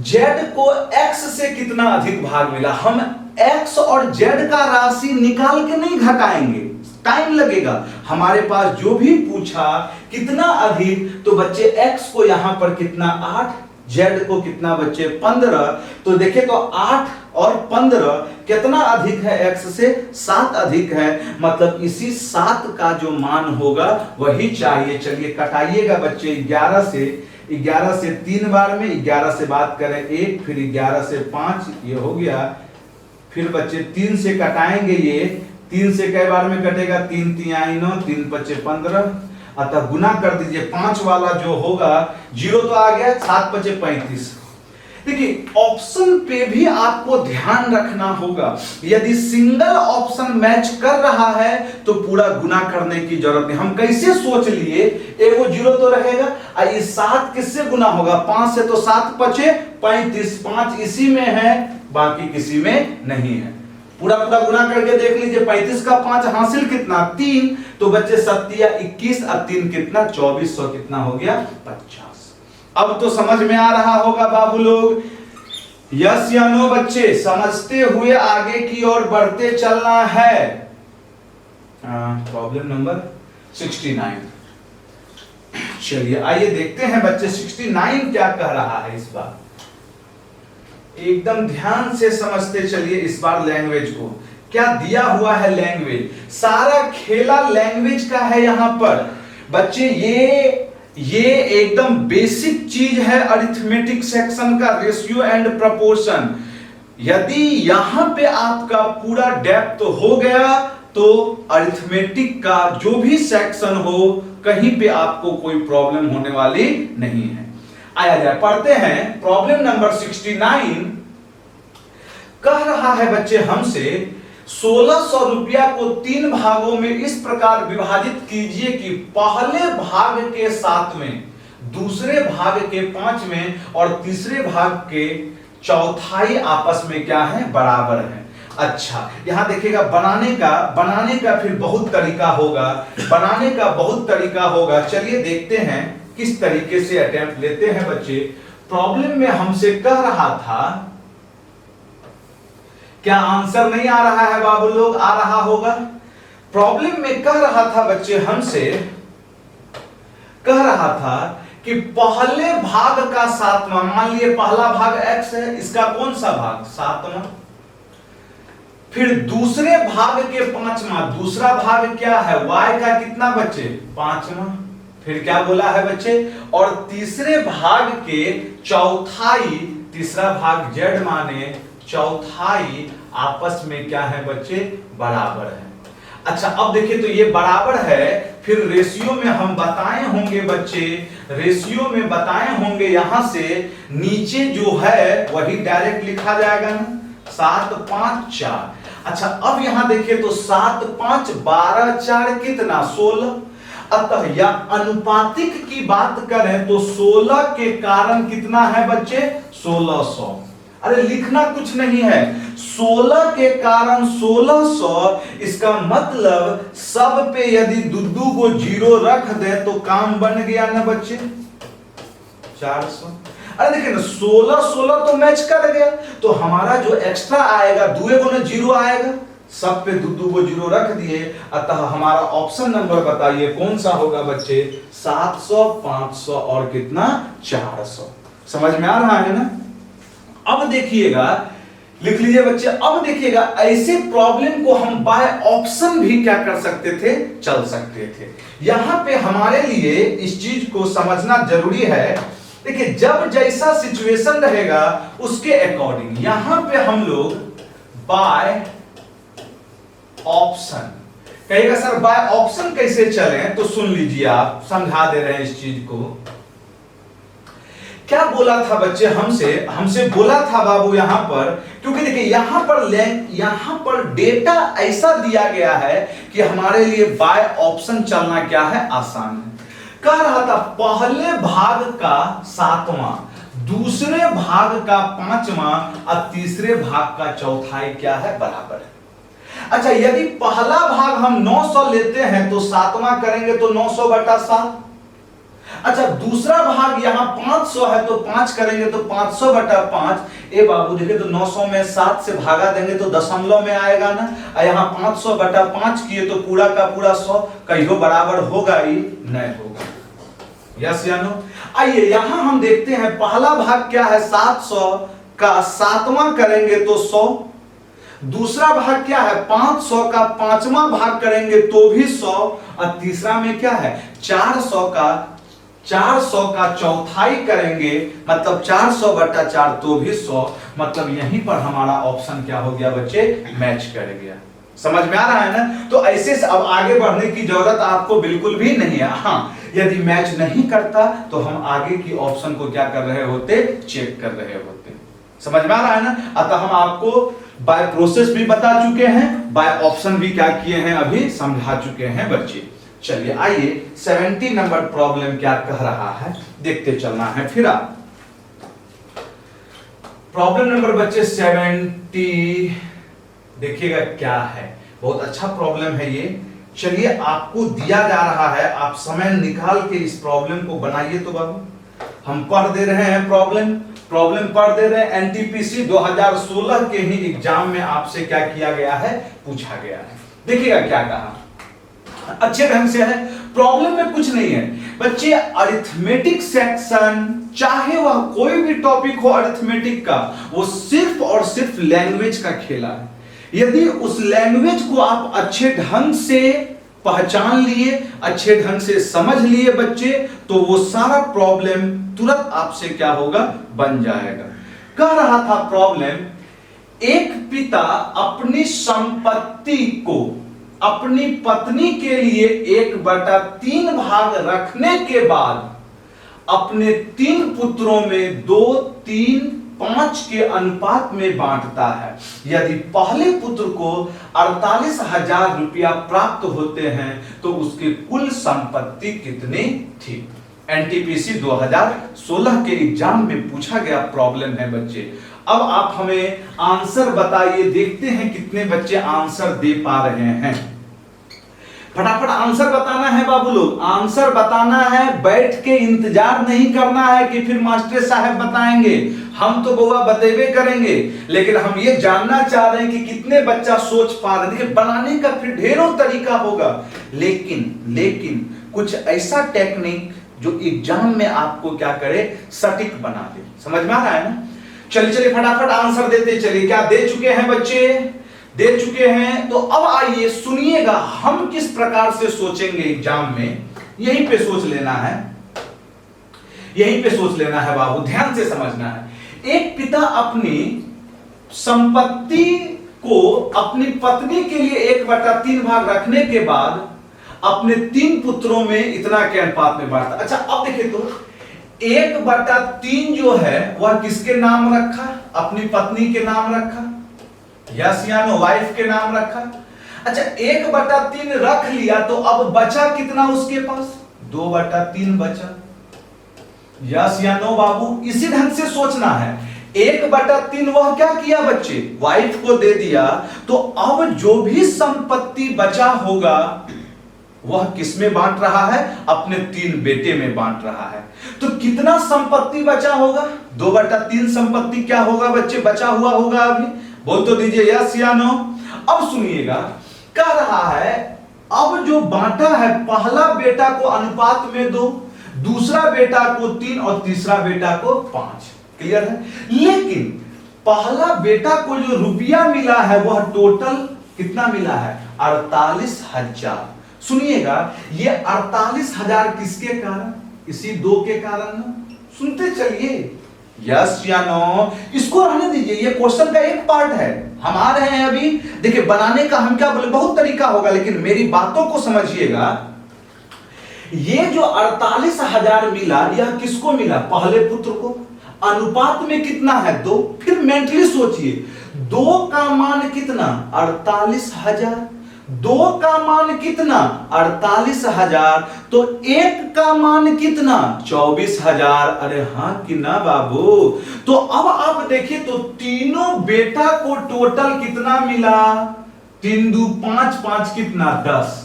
जेड को एक्स से कितना अधिक भाग मिला। हम एक्स और जेड का राशि निकाल के नहीं घटाएंगे, टाइम लगेगा। हमारे पास जो भी पूछा कितना अधिक, तो बच्चे एक्स को यहां पर कितना 8, जेड को कितना बच्चे 15। तो देखे तो 8 और 15 कितना अधिक है एक्स से 7 अधिक है, मतलब इसी 7 का जो मान होगा वही चाहिए। चलिए कटाइएगा बच्चे 11 से 3 बार में 11 से बात करें 1, फिर 11 से 5 ये हो गया। फिर बच्चे 3 से कटाएंगे, ये 3 से कई बार में कटेगा 3 तिहाई 9, 3 बच्चे 15। अतः गुना कर दीजिए 5 वाला जो होगा 0 तो आ गया, 7 बचे 35। देखिए ऑप्शन पे भी आपको ध्यान रखना होगा। यदि सिंगल ऑप्शन मैच कर रहा है तो पूरा गुना करने की जरूरत नहीं। हम कैसे सोच लिए एगो 0 तो रहेगा, ये 7 किससे गुना होगा 5 से, तो 7 बचे 35। 5 इसी में है, बाकी किसी में नहीं है। पूरा पूरा गुना करके देख लीजिए 35 का 5 हासिल कितना 3, तो बच्चे 7 या 21 और 3 कितना 2400 कितना हो गया 50। अब तो समझ में आ रहा होगा बाबू लोग। यस या नो बच्चे, समझते हुए आगे की ओर बढ़ते चलना है। Problem number 69। चलिए आइए देखते हैं बच्चे 69 क्या कह रहा है इस बार। एकदम ध्यान से समझते चलिए इस बार लैंग्वेज को। क्या दिया हुआ है लैंग्वेज, सारा खेला लैंग्वेज का है यहां पर बच्चे। ये एकदम बेसिक चीज है अरिथमेटिक सेक्शन का, रेशियो एंड प्रोपोर्शन। यदि यहां पे आपका पूरा डेप्थ हो गया तो अरिथमेटिक का जो भी सेक्शन हो कहीं पे आपको कोई प्रॉब्लम होने वाली नहीं है। आया जाए पढ़ते हैं प्रॉब्लम नंबर 69। कह रहा है बच्चे हमसे 1600 रुपया को 3 भागों में इस प्रकार विभाजित कीजिए कि पहले भाग के 7 में, दूसरे भाग के 5 में और तीसरे भाग के चौथाई आपस में क्या है बराबर है। अच्छा यहां देखिएगा बनाने का फिर बहुत तरीका होगा। चलिए देखते हैं किस तरीके से अटेम्प्ट लेते हैं बच्चे। प्रॉब्लम में हमसे कह रहा था, क्या आंसर नहीं आ रहा है बाबू लोग, आ रहा होगा। प्रॉब्लम में कह रहा था बच्चे हमसे, कह रहा था कि पहले भाग का 7वां, मान लिए पहला भाग x है, इसका कौन सा भाग 7वां, फिर दूसरे भाग के 5वां, दूसरा भाग क्या है y का कितना बच्चे 5वां, फिर क्या बोला है बच्चे, और तीसरे भाग के चौथाई, तीसरा भाग z माने चौथाई आपस में क्या है बच्चे बराबर है। अच्छा अब देखिए तो ये बराबर है, फिर रेशियो में हम बताए होंगे बच्चे, रेशियो में बताए होंगे यहां से नीचे जो है वही डायरेक्ट लिखा जाएगा ना, 7 5 4। अच्छा अब यहां देखिए तो 7 5 12 4 कितना 16, अतः या अनुपातिक की बात करें तो 16 के कारण कितना है बच्चे 1600। अरे लिखना कुछ नहीं है, 16 के कारण 1600, इसका मतलब सब पे यदि दुद्दू को 0 रख दे तो काम बन गया ना बच्चे 400। अरे देखिए ना 16 16 तो मैच कर गया, तो हमारा जो एक्स्ट्रा आएगा दुए गुना 0 आएगा, सब पे दुद्दू को 0 रख दिए, अतः हमारा ऑप्शन नंबर बताइए कौन सा होगा बच्चे 700 500 और कितना 400। समझ में आ रहा है ना। अब देखिएगा, लिख लीजिए बच्चे, अब देखिएगा ऐसे प्रॉब्लम को हम बाय ऑप्शन भी क्या कर सकते थे, चल सकते थे। यहां पे हमारे लिए इस चीज को समझना जरूरी है। देखिए जब जैसा सिचुएशन रहेगा उसके अकॉर्डिंग यहां पे हम लोग बाय ऑप्शन कहेगा। सर बाय ऑप्शन कैसे चले, तो सुन लीजिए, आप समझा दे रहे हैं इस चीज को। क्या बोला था बच्चे, हमसे बोला था बाबू यहां पर, क्योंकि देखिए यहां पर डेटा ऐसा दिया गया है कि हमारे लिए बाय ऑप्शन चलना क्या है आसान है। कह रहा था पहले भाग का 7वां, दूसरे भाग का 5वां और तीसरे भाग का चौथाई क्या है बराबर है। अच्छा यदि पहला भाग हम 900 लेते हैं तो 7वां करेंगे तो 900 बटा 7। अच्छा दूसरा भाग यहां 500 है तो 5 करेंगे तो 500 बटा 5। ए बाबू देखिए तो 900 में 7 से भागा देंगे तो दशमलव में आएगा ना, और यहां 500 बटा 5 किए तो पूरा का पूरा 100, कहियो बराबर होगा ही नहीं होगा, यस या नो। आइए यहां हम देखते हैं पहला भाग क्या है 700 का 7वां करेंगे तो 100, दूसरा भाग क्या है 500 का 5वां भाग करेंगे तो भी 100, और तीसरा में क्या है 400 का चौथाई करेंगे मतलब 400 बटा 4 तो भी 100, मतलब यहीं पर हमारा ऑप्शन क्या हो गया बच्चे मैच कर गया। समझ में आ रहा है ना। तो ऐसे अब आगे बढ़ने की जरूरत आपको बिल्कुल भी नहीं है। हाँ यदि मैच नहीं करता तो हम आगे की ऑप्शन को क्या कर रहे होते, चेक कर रहे होते। समझ में आ रहा है ना। अतः हम आपको बाय प्रोसेस भी बता चुके हैं, बाय ऑप्शन भी क्या किए हैं अभी समझा चुके हैं बच्चे। चलिए आइए 70 नंबर प्रॉब्लम क्या कह रहा है देखते चलना है। फिर आप प्रॉब्लम नंबर बच्चे 70 देखिएगा क्या है, बहुत अच्छा प्रॉब्लम है ये। चलिए आपको दिया जा रहा है, आप समय निकाल के इस प्रॉब्लम को बनाइए। तो बाबू हम पढ़ दे रहे हैं प्रॉब्लम पढ़ दे रहे हैं। एनटीपीसी 2016 के ही एग्जाम में आपसे क्या किया गया है, पूछा गया है। देखिएगा क्या कहा, अच्छे ढंग से है। प्रॉब्लम में कुछ नहीं है बच्चे, अरिथमेटिक सेक्शन चाहे वह कोई भी टॉपिक हो अरिथमेटिक का, वो सिर्फ और सिर्फ लैंग्वेज का खेला है। यदि उस लैंग्वेज को आप अच्छे ढंग से पहचान लिए, अच्छे ढंग से समझ लिए बच्चे, तो वो सारा प्रॉब्लम तुरंत आपसे क्या होगा, बन जाएगा। कह रहा था प्रॉब्लम, एक पिता अपनी संपत्ति को अपनी पत्नी के लिए 1/3 भाग रखने के बाद अपने 3 पुत्रों में 2, 3, 5 के अनुपात में बांटता है। यदि पहले पुत्र को 48,000 रुपया प्राप्त होते हैं तो उसकी कुल संपत्ति कितनी थी। एनटीपीसी 2016 के एग्जाम में पूछा गया प्रॉब्लम है बच्चे। अब आप हमें आंसर बताइए, देखते हैं कितने बच्चे आंसर दे पा रहे हैं। फटाफट आंसर बताना है बाबू लोग, आंसर बताना है, बैठ के इंतजार नहीं करना है कि फिर मास्टर साहब बताएंगे। हम तो बउआ बतेबे करेंगे, लेकिन हम ये जानना चाह रहे हैं कि कितने बच्चा सोच पा रहे हैं। देखिए बनाने का फिर ढेरों तरीका होगा, लेकिन कुछ ऐसा टेक्निक, जो एग्जाम में आपको क्या करे, सटीक बना दे। समझ में आ रहा है ना? चलिए फटाफट आंसर देते चलिए। क्या दे चुके हैं बच्चे? दे चुके हैं। तो अब आइए सुनिएगा हम किस प्रकार से सोचेंगे एग्जाम में। यहीं पे सोच लेना है, यहीं पे सोच लेना है बाबू, ध्यान से समझना है। एक पिता अपनी संपत्ति को अपनी पत्नी के लिए 1/3 भाग रखने के बाद अपने 3 पुत्रों में इतना के अनुपात में बांटता। अच्छा अब देखिए तो 1/3 जो है वह किसके नाम रखा? अपनी पत्नी के नाम रखा, यस या नो? वाइफ के नाम रखा। अच्छा 1/3 रख लिया तो अब बचा कितना उसके पास? 2/3 बचा, यस या नो बाबू? इसी ढंग से सोचना है। 1/3 वह क्या किया बच्चे? वाइफ को दे दिया। तो अब जो भी संपत्ति बचा होगा वह किसमें बांट रहा है? अपने 3 बेटे में बांट रहा है। तो कितना संपत्ति बचा होगा? 2/3 संपत्ति क्या होगा बच्चे? बचा हुआ होगा। अभी बोल तो दीजिए यस या नो। अब सुनिएगा, कह रहा है अब जो बांटा है, पहला बेटा को अनुपात में 2, दूसरा बेटा को 3 और तीसरा बेटा को 5। क्लियर है? लेकिन पहला बेटा को जो रुपया मिला है वह टोटल कितना मिला है? 48,000। सुनिएगा ये 48,000 किसके कारण? इसी 2 के कारण ना। सुनते चलिए, यस या नो? इसको रहने दीजिए, ये क्वेश्चन का एक पार्ट है। हम आ रहे हैं अभी। देखिए बनाने का हम क्या बोले, बहुत तरीका होगा, लेकिन मेरी बातों को समझिएगा। ये जो 48,000 मिला यह किसको मिला? पहले पुत्र को। अनुपात में कितना है? 2। फिर मेंटली सोचिए, 2 का मान कितना? 48,000। 2 का मान कितना? 48,000। तो 1 का मान कितना? 24,000। अरे हाँ कि ना बाबू? तो अब आप देखिए तो तीनों बेटा को टोटल कितना मिला? 3 दूनी 5, 5 कितना? 10।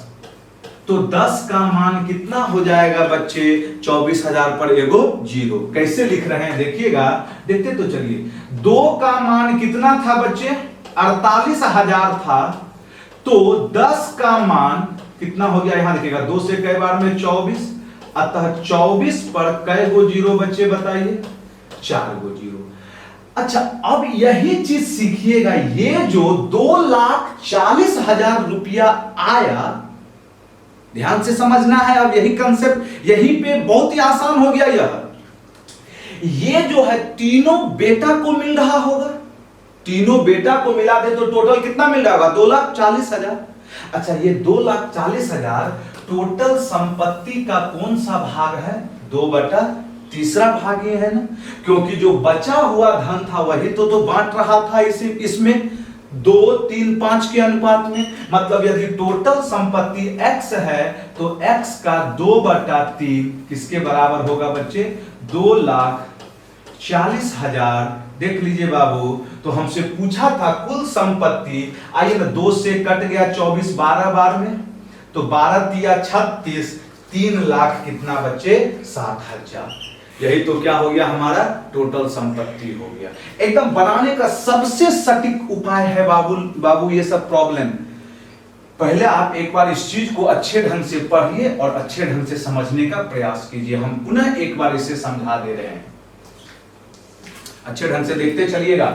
तो 10 का मान कितना हो जाएगा बच्चे? 24,000 पर एगो 0। कैसे लिख रहे हैं देखिएगा, देखते तो चलिए। 2 का मान कितना था बच्चे? 48,000 था। तो 10 का मान कितना हो गया? यहां देखिएगा 2 से कई बार में 24, अतः 24 पर कै गो 0 बच्चे बताइए? 4 गो 0। अच्छा अब यही चीज सीखिएगा, ये जो 2,40,000 रुपया आया, ध्यान से समझना है। अब यही कंसेप्ट यहीं पे बहुत ही आसान हो गया। ये जो है तीनों बेटा को मिल रहा होगा, तीनों बेटा को मिला दे तो टोटल कितना मिल रहा होगा? 2,40,000। अच्छा ये 2,40,000 टोटल संपत्ति का कौन सा भाग है? 2/3 भाग ही है ना, क्योंकि जो बचा हुआ धन था वही तो बांट रहा था इसमें 2, 3, 5 के अनुपात में। मतलब यदि टोटल संपत्ति x है तो x का 2/3 किसके बराबर होगा बच्चे? 2,40,000। देख लीजिए बाबू, तो हमसे पूछा था कुल संपत्ति। आइए ना, 2 से कट गया 24, 12 बार में, तो 12 तिया 36, 3 लाख कितना बच्चे? 60,000। यही तो क्या हो गया हमारा? टोटल संपत्ति हो गया। एकदम बनाने का सबसे सटीक उपाय है बाबू ये सब प्रॉब्लम। पहले आप एक बार इस चीज को अच्छे ढंग से पढ़िए और अच्छे ढंग से समझने का प्रयास कीजिए। हम पुनः एक बार इसे समझा दे रहे हैं, अच्छे ढंग से देखते चलिएगा,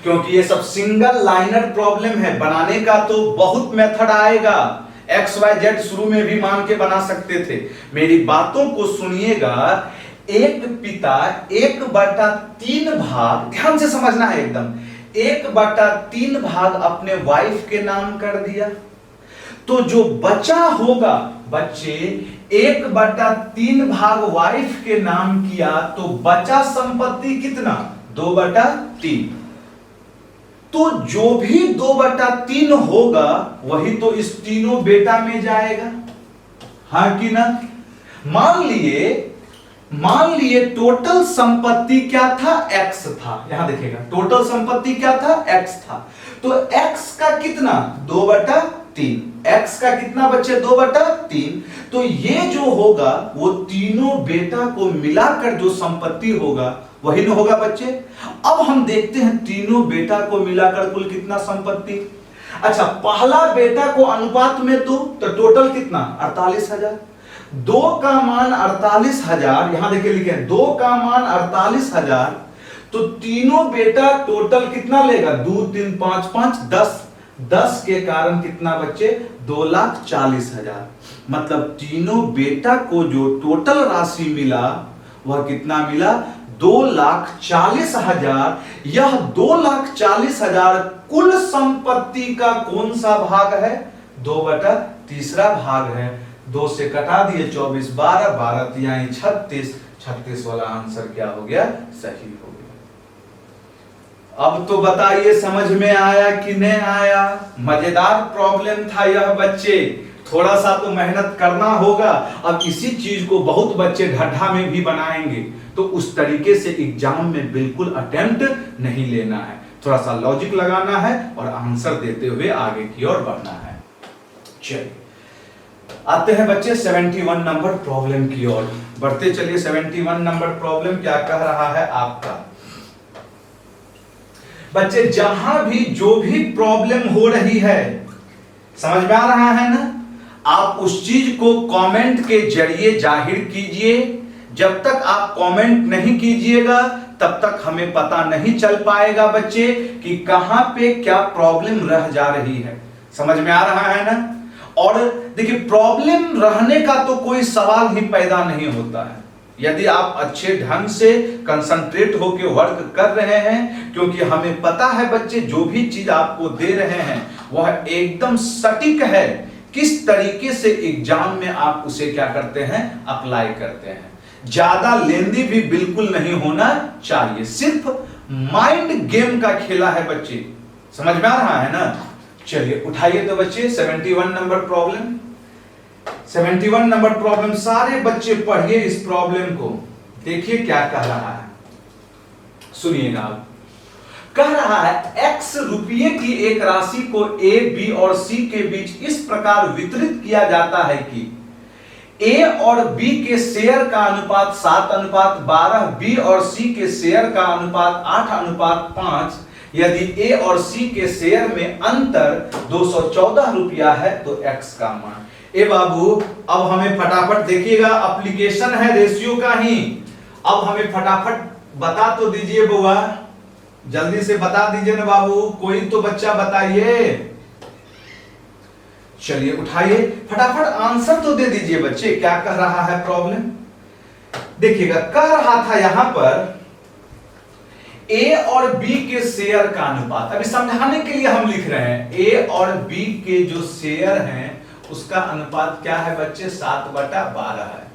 क्योंकि ये सब सिंगल लाइनर प्रॉब्लम है। बनाने का तो बहुत मेथड आएगा, XYZ शुरू में भी मान के बना सकते थे। मेरी बातों को सुनिएगा। एक पिता 1/3 भाग, ध्यान से समझना है एकदम, 1/3 भाग अपने वाइफ के नाम कर दिया। तो जो बचा होगा बच्चे, 1/3 भाग वाइफ के नाम किया तो बचा संपत्ति कितना? 2/3। तो जो भी 2/3 होगा वही तो इस तीनों बेटा में जाएगा, हाँ कि ना? मान लिए टोटल संपत्ति क्या था? x था। यहां देखिएगा टोटल संपत्ति क्या था? x था। तो x का कितना? 2/3। x का कितना बच्चे? 2/3। तो ये जो होगा वो तीनों बेटा को मिलाकर जो संपत्ति होगा वही न होगा बच्चे। अब हम देखते हैं तीनों बेटा को मिलाकर कुल कितना संपत्ति। अच्छा पहला बेटा को अनुपात में तो टोटल कितना? 48,000। 2 का मान 48,000, यहां देखिए लिखे 2 का मान 48,000, तो तीनों बेटा टोटल कितना लेगा? 2 3 5 5 10, 10 के कारण कितना बच्चे? 2,40,000। मतलब तीनों बेटा को जो टोटल राशि मिला वह कितना मिला? 2,40,000। यह 2,40,000 कुल संपत्ति का कौन सा भाग है? 2/3 भाग है। 2 से कटा दिए 24, 12 12 तिहाई 36, 36 वाला आंसर क्या हो गया? सही हो गया। अब तो बताइए समझ में आया कि नहीं आया? मजेदार प्रॉब्लम था यह बच्चे, थोड़ा सा तो मेहनत करना होगा। अब इसी चीज को बहुत बच्चे ढड्ढा में भी बनाएंगे, तो उस तरीके से एग्जाम में बिल्कुल अटेम्प्ट नहीं लेना है, थोड़ा सा लॉजिक लगाना है और आंसर देते हुए आगे की ओर बढ़ना है। चलिए आते हैं बच्चे 71 नंबर प्रॉब्लम की ओर बढ़ते चलिए। 71 नंबर प्रॉब्लम क्या कह रहा है आपका? बच्चे जहां भी जो भी प्रॉब्लम हो रही है, समझ में आ रहा है ना, आप उस चीज को कमेंट के जरिए जाहिर कीजिए। जब तक आप कमेंट नहीं कीजिएगा तब तक हमें पता नहीं चल पाएगा बच्चे कि कहां पे क्या प्रॉब्लम रह जा रही है। समझ में आ रहा है ना? और देखिए प्रॉब्लम रहने का तो कोई सवाल ही पैदा नहीं होता है यदि आप अच्छे ढंग से कंसंट्रेट होकर वर्क कर रहे हैं, क्योंकि हमें पता है बच्चे जो भी चीज आपको दे रहे हैं वह एकदम सटीक है। किस तरीके से एग्जाम में आप उसे क्या करते हैं? अप्लाई करते हैं। ज्यादा लेंदी भी बिल्कुल नहीं होना चाहिए, सिर्फ माइंड गेम का खेला है बच्चे। समझ में आ रहा है ना? चलिए उठाइए तो बच्चे 71 नंबर प्रॉब्लम। 71 नंबर प्रॉब्लम सारे बच्चे पढ़िए इस प्रॉब्लम को, देखिए क्या कह रहा है, सुनिएगा आप। कह रहा है x रुपये की एक राशि को a, b और c के बीच इस प्रकार वितरित किया जाता है कि a और b के शेयर का अनुपात 7:12, b और c के शेयर का अनुपात 8:5। यदि a और c के शेयर में अंतर 214 रुपया है तो x का मान। ए बाबू अब हमें फटाफट देखिएगा, एप्लीकेशन है रेशियो का ही। अब हमें फटाफट बता तो दीजिए बुआ, जल्दी से बता दीजिए ना बाबू, कोई तो बच्चा बताइए। चलिए उठाइए फटाफट आंसर तो दे दीजिए बच्चे, क्या कह रहा है प्रॉब्लम? देखिएगा कह रहा था यहां पर A और B के शेयर का अनुपात। अभी समझाने के लिए हम लिख रहे हैं A और B के जो शेयर हैं उसका अनुपात क्या है बच्चे? 7/12 है।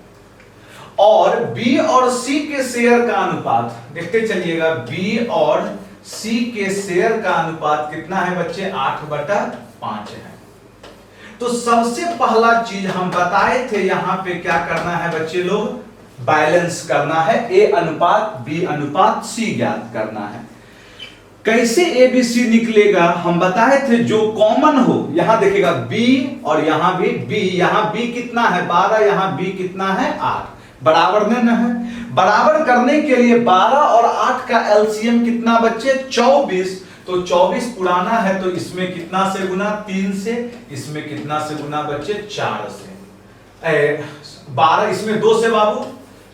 और B और C के शेयर का अनुपात देखते चलिएगा, B और C के शेयर का अनुपात कितना है बच्चे? 8/5 है। तो सबसे पहला चीज हम बताए थे यहां पे क्या करना है बच्चे लोग? बैलेंस करना है, A अनुपात B अनुपात C ज्ञात करना है। कैसे ABC निकलेगा हम बताए थे, जो कॉमन हो। यहां देखिएगा B और यहां भी B, यहां B कितना है? 12, यहां B कितना है? 8। बराबर में न है? बराबर करने के लिए 12 और 8 का एलसीएम कितना बच्चे? 24। तो 24 पुराना है तो इसमें कितना से गुना? 3 से। इसमें कितना से गुना बच्चे? 4 से। 12 इसमें 2 से बाबू,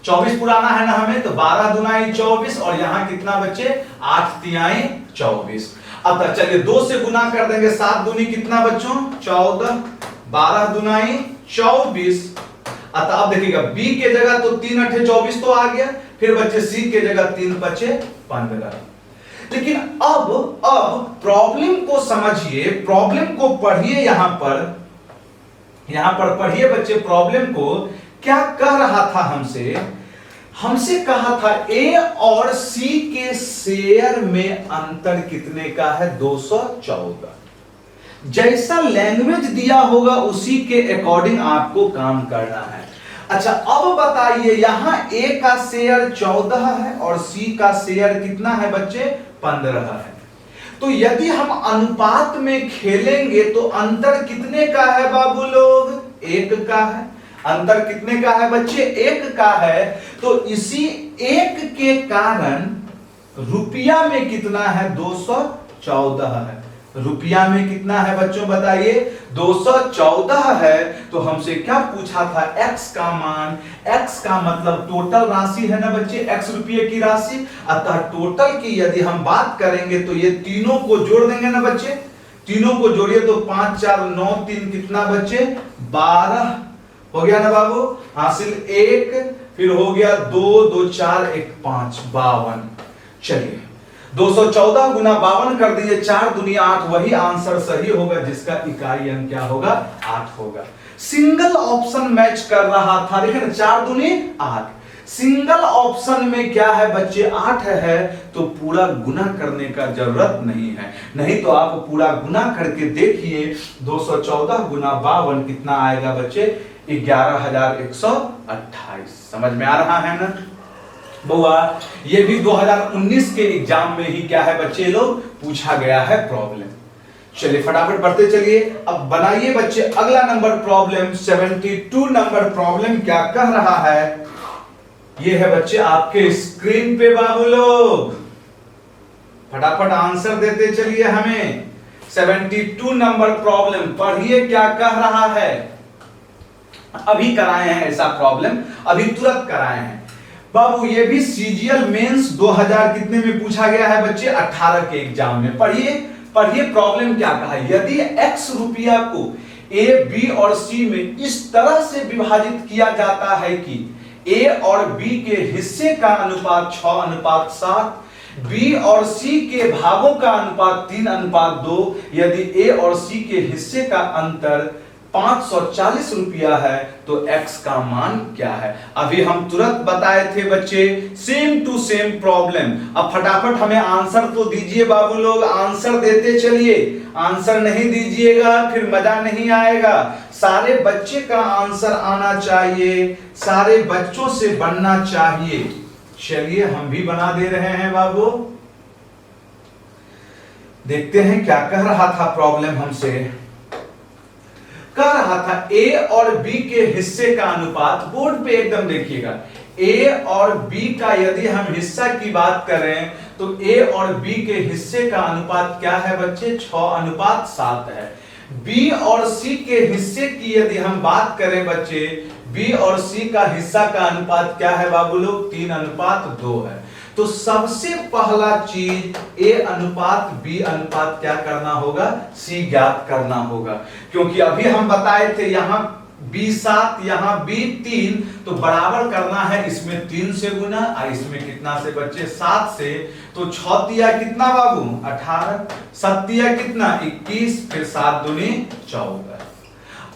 24 पुराना है ना हमें, तो 12 दुनाई 24 और यहां कितना बच्चे? 8 तिहाई 24। अब चलिए 2 से गुना कर देंगे, 7 दूनी कितना बच्चों? 14, 12 दुनाई 24। अतः अब देखिएगा B के जगह तो 3 8 24 तो आ गया, फिर बच्चे C के जगह 3 5 15। लेकिन अब प्रॉब्लम को समझिए, प्रॉब्लम को पढ़िए। यहां पर पढ़िए बच्चे प्रॉब्लम को। क्या कह रहा था हमसे कहा था A और C के शेयर में अंतर कितने का है? 214। जैसा लैंग्वेज दिया होगा उसी के अकॉर्डिंग आपको काम करना है। अच्छा अब बताइए, यहां A का शेयर 14 है और C का शेयर कितना है बच्चे? 15 है। तो यदि हम अनुपात में खेलेंगे तो अंतर कितने का है बाबू लोग? 1 का है। अंतर कितने का है बच्चे? 1 का है। तो इसी 1 के कारण रुपया में कितना है? 214 है। रुपया में कितना है बच्चों बताइए, 214 है। तो हमसे क्या पूछा था, x का मान, x का मतलब टोटल राशि है ना बच्चे, x रुपये की राशि। अतः टोटल की यदि हम बात करेंगे तो ये तीनों को जोड़ देंगे ना बच्चे, तीनों को जोड़िए तो 5 4 9 3 कितना बच्चे, 12 हो गया ना बाबू, हासिल 1, फिर हो गया 2 2 4 1 5, 52। चलिए 214 गुना 52 कर दिए, 4 दुनिया 8, वही आंसर सही होगा जिसका इकाई अंक क्या होगा, 8 होगा। सिंगल ऑप्शन मैच कर रहा था, देखिए ना 4 दूनी 8, सिंगल ऑप्शन में क्या है बच्चे 8 है, तो पूरा गुना करने का जरूरत नहीं है। नहीं तो आप पूरा गुना करके देखिए, 214 गुना 52 कितना आएगा बच्चे, 11,128। समझ में आ रहा है ना बउआ, ये भी 2019 के एग्जाम में ही क्या है बच्चे लोग पूछा गया है प्रॉब्लम। चलिए फटाफट बढ़ते चलिए, अब बनाइए बच्चे अगला नंबर प्रॉब्लम। 72 नंबर प्रॉब्लम क्या कह रहा है, ये है बच्चे आपके स्क्रीन पे बाबू लोग, फटाफट आंसर देते चलिए हमें। 72 नंबर प्रॉब्लम पढ़िए क्या कह रहा है। अभी कराए हैं ऐसा प्रॉब्लम, अभी तुरंत कराए हैं बाबू। ये भी सीजीएल मेंस 2000 कितने में पूछा गया है बच्चे, 18 के एग्जाम में। पढ़िए पढ़िए प्रॉब्लम क्या कहा है। यदि x रुपया को a, b और c में इस तरह से विभाजित किया जाता है कि a और b के हिस्से का अनुपात 6:7, b और c के भागों का अनुपात 3:2, यदि a और c के हिस्से का अंतर 540 रुपया है, तो x का मान क्या है। अभी हम तुरंत बताए थे बच्चे, सेम टू सेम प्रॉब्लम। अब फटाफट हमें आंसर तो दीजिए बाबू लोग, आंसर देते चलिए, आंसर नहीं दीजिएगा फिर मजा नहीं आएगा। सारे बच्चे का आंसर आना चाहिए, सारे बच्चों से बनना चाहिए। चलिए हम भी बना दे रहे हैं बाबू, देखते हैं क्या कह रहा था प्रॉब्लम हमसे। कह रहा था a और b के हिस्से का अनुपात, बोर्ड पे एकदम देखिएगा, a और b का यदि हम हिस्सा की बात करें तो a और b के हिस्से का अनुपात क्या है बच्चे, 6:7 है। b और c के हिस्से की यदि हम बात करें बच्चे, b और c का हिस्सा का अनुपात क्या है बाबू लोग, 3:2 है। तो सबसे पहला चीज a अनुपात b अनुपात क्या करना होगा, c ज्ञात करना होगा। क्योंकि अभी हम बताए थे यहां b 7 यहां b 3, तो बराबर करना है, इसमें 3 से गुना और इसमें कितना से बच्चे 7 से। तो 6 दिया कितना बाबू 18, 7 दिया कितना 21, फिर 7 दूनी 14।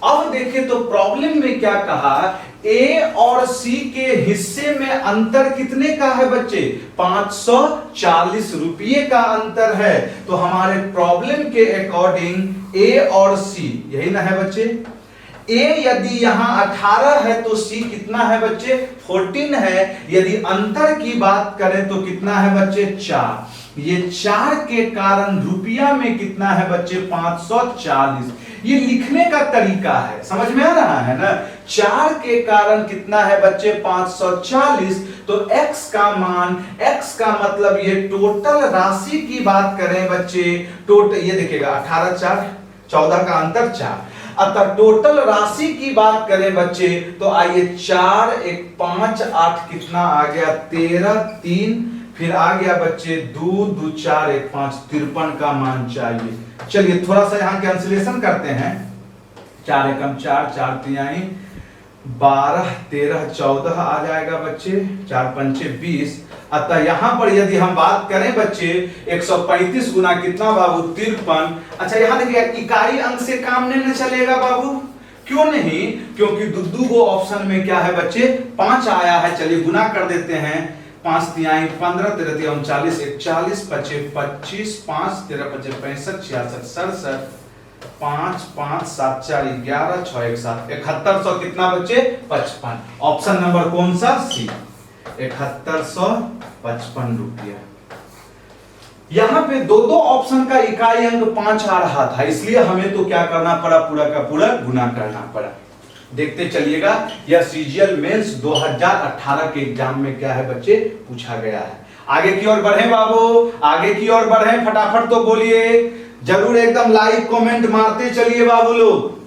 अब देखिए तो प्रॉब्लम में क्या कहा, a और c के हिस्से में अंतर कितने का है बच्चे, 540 रुपये का अंतर है। तो हमारे प्रॉब्लम के अकॉर्डिंग a और c, यही ना है बच्चे, a यदि यहां 18 है तो c कितना है बच्चे 14 है। यदि अंतर की बात करें तो कितना है बच्चे 4। ये 4 के कारण रुपया में कितना है बच्चे 540। ये लिखने का तरीका है, समझ में आ रहा है ना। 4 के कारण कितना है बच्चे 540। तो x का मान, x का मतलब ये टोटल राशि की बात करें बच्चे, टोटल ये देखिएगा 18 4 14 का अंतर 4। अतः टोटल राशि की बात करें बच्चे तो आइए 4 1 5 8 कितना आ गया 13 3, फिर आ गया बच्चे 2 2 4 1 5, 53 का मान चाहिए। चलिए थोड़ा सा यहां कैंसिलेशन करते हैं, 4 एकम 4 4 तिहाई 12 13 14 आ जाएगा बच्चे, 4 पंचे 20। अतः यहां पर यदि हम बात करें बच्चे 135 गुना कितना बाबू 53। अच्छा यहां देखिए इकाई अंक से काम नहीं चलेगा बाबू, क्यों नहीं, क्योंकि दो गो ऑप्शन में क्या है बच्चे 5 आया है। चलिए गुना कर देते हैं, 5 तिहाई 15 13 तिहाई 39 41 25 25 5 13 25 65 66 67 5 5 7 4 11 6 1 7 7100 कितना बच्चे 55। ऑप्शन नंबर कौन सा सी, 7155 रुपया। यहां पे दो ऑप्शन का इकाई अंक 5 आ रहा था, इसलिए हमें तो क्या करना पड़ा, पूरा का पूरा गुना करना पड़ा। देखते चलिएगा, यह सीजीएल मेंस 2018 के एग्जाम में क्या है बच्चे पूछा गया है। आगे की ओर बढ़े बाबू, आगे की ओर बढ़े, फटाफट तो बोलिए। जरूर एकदम लाइक कमेंट मारते चलिए बाबू लोग।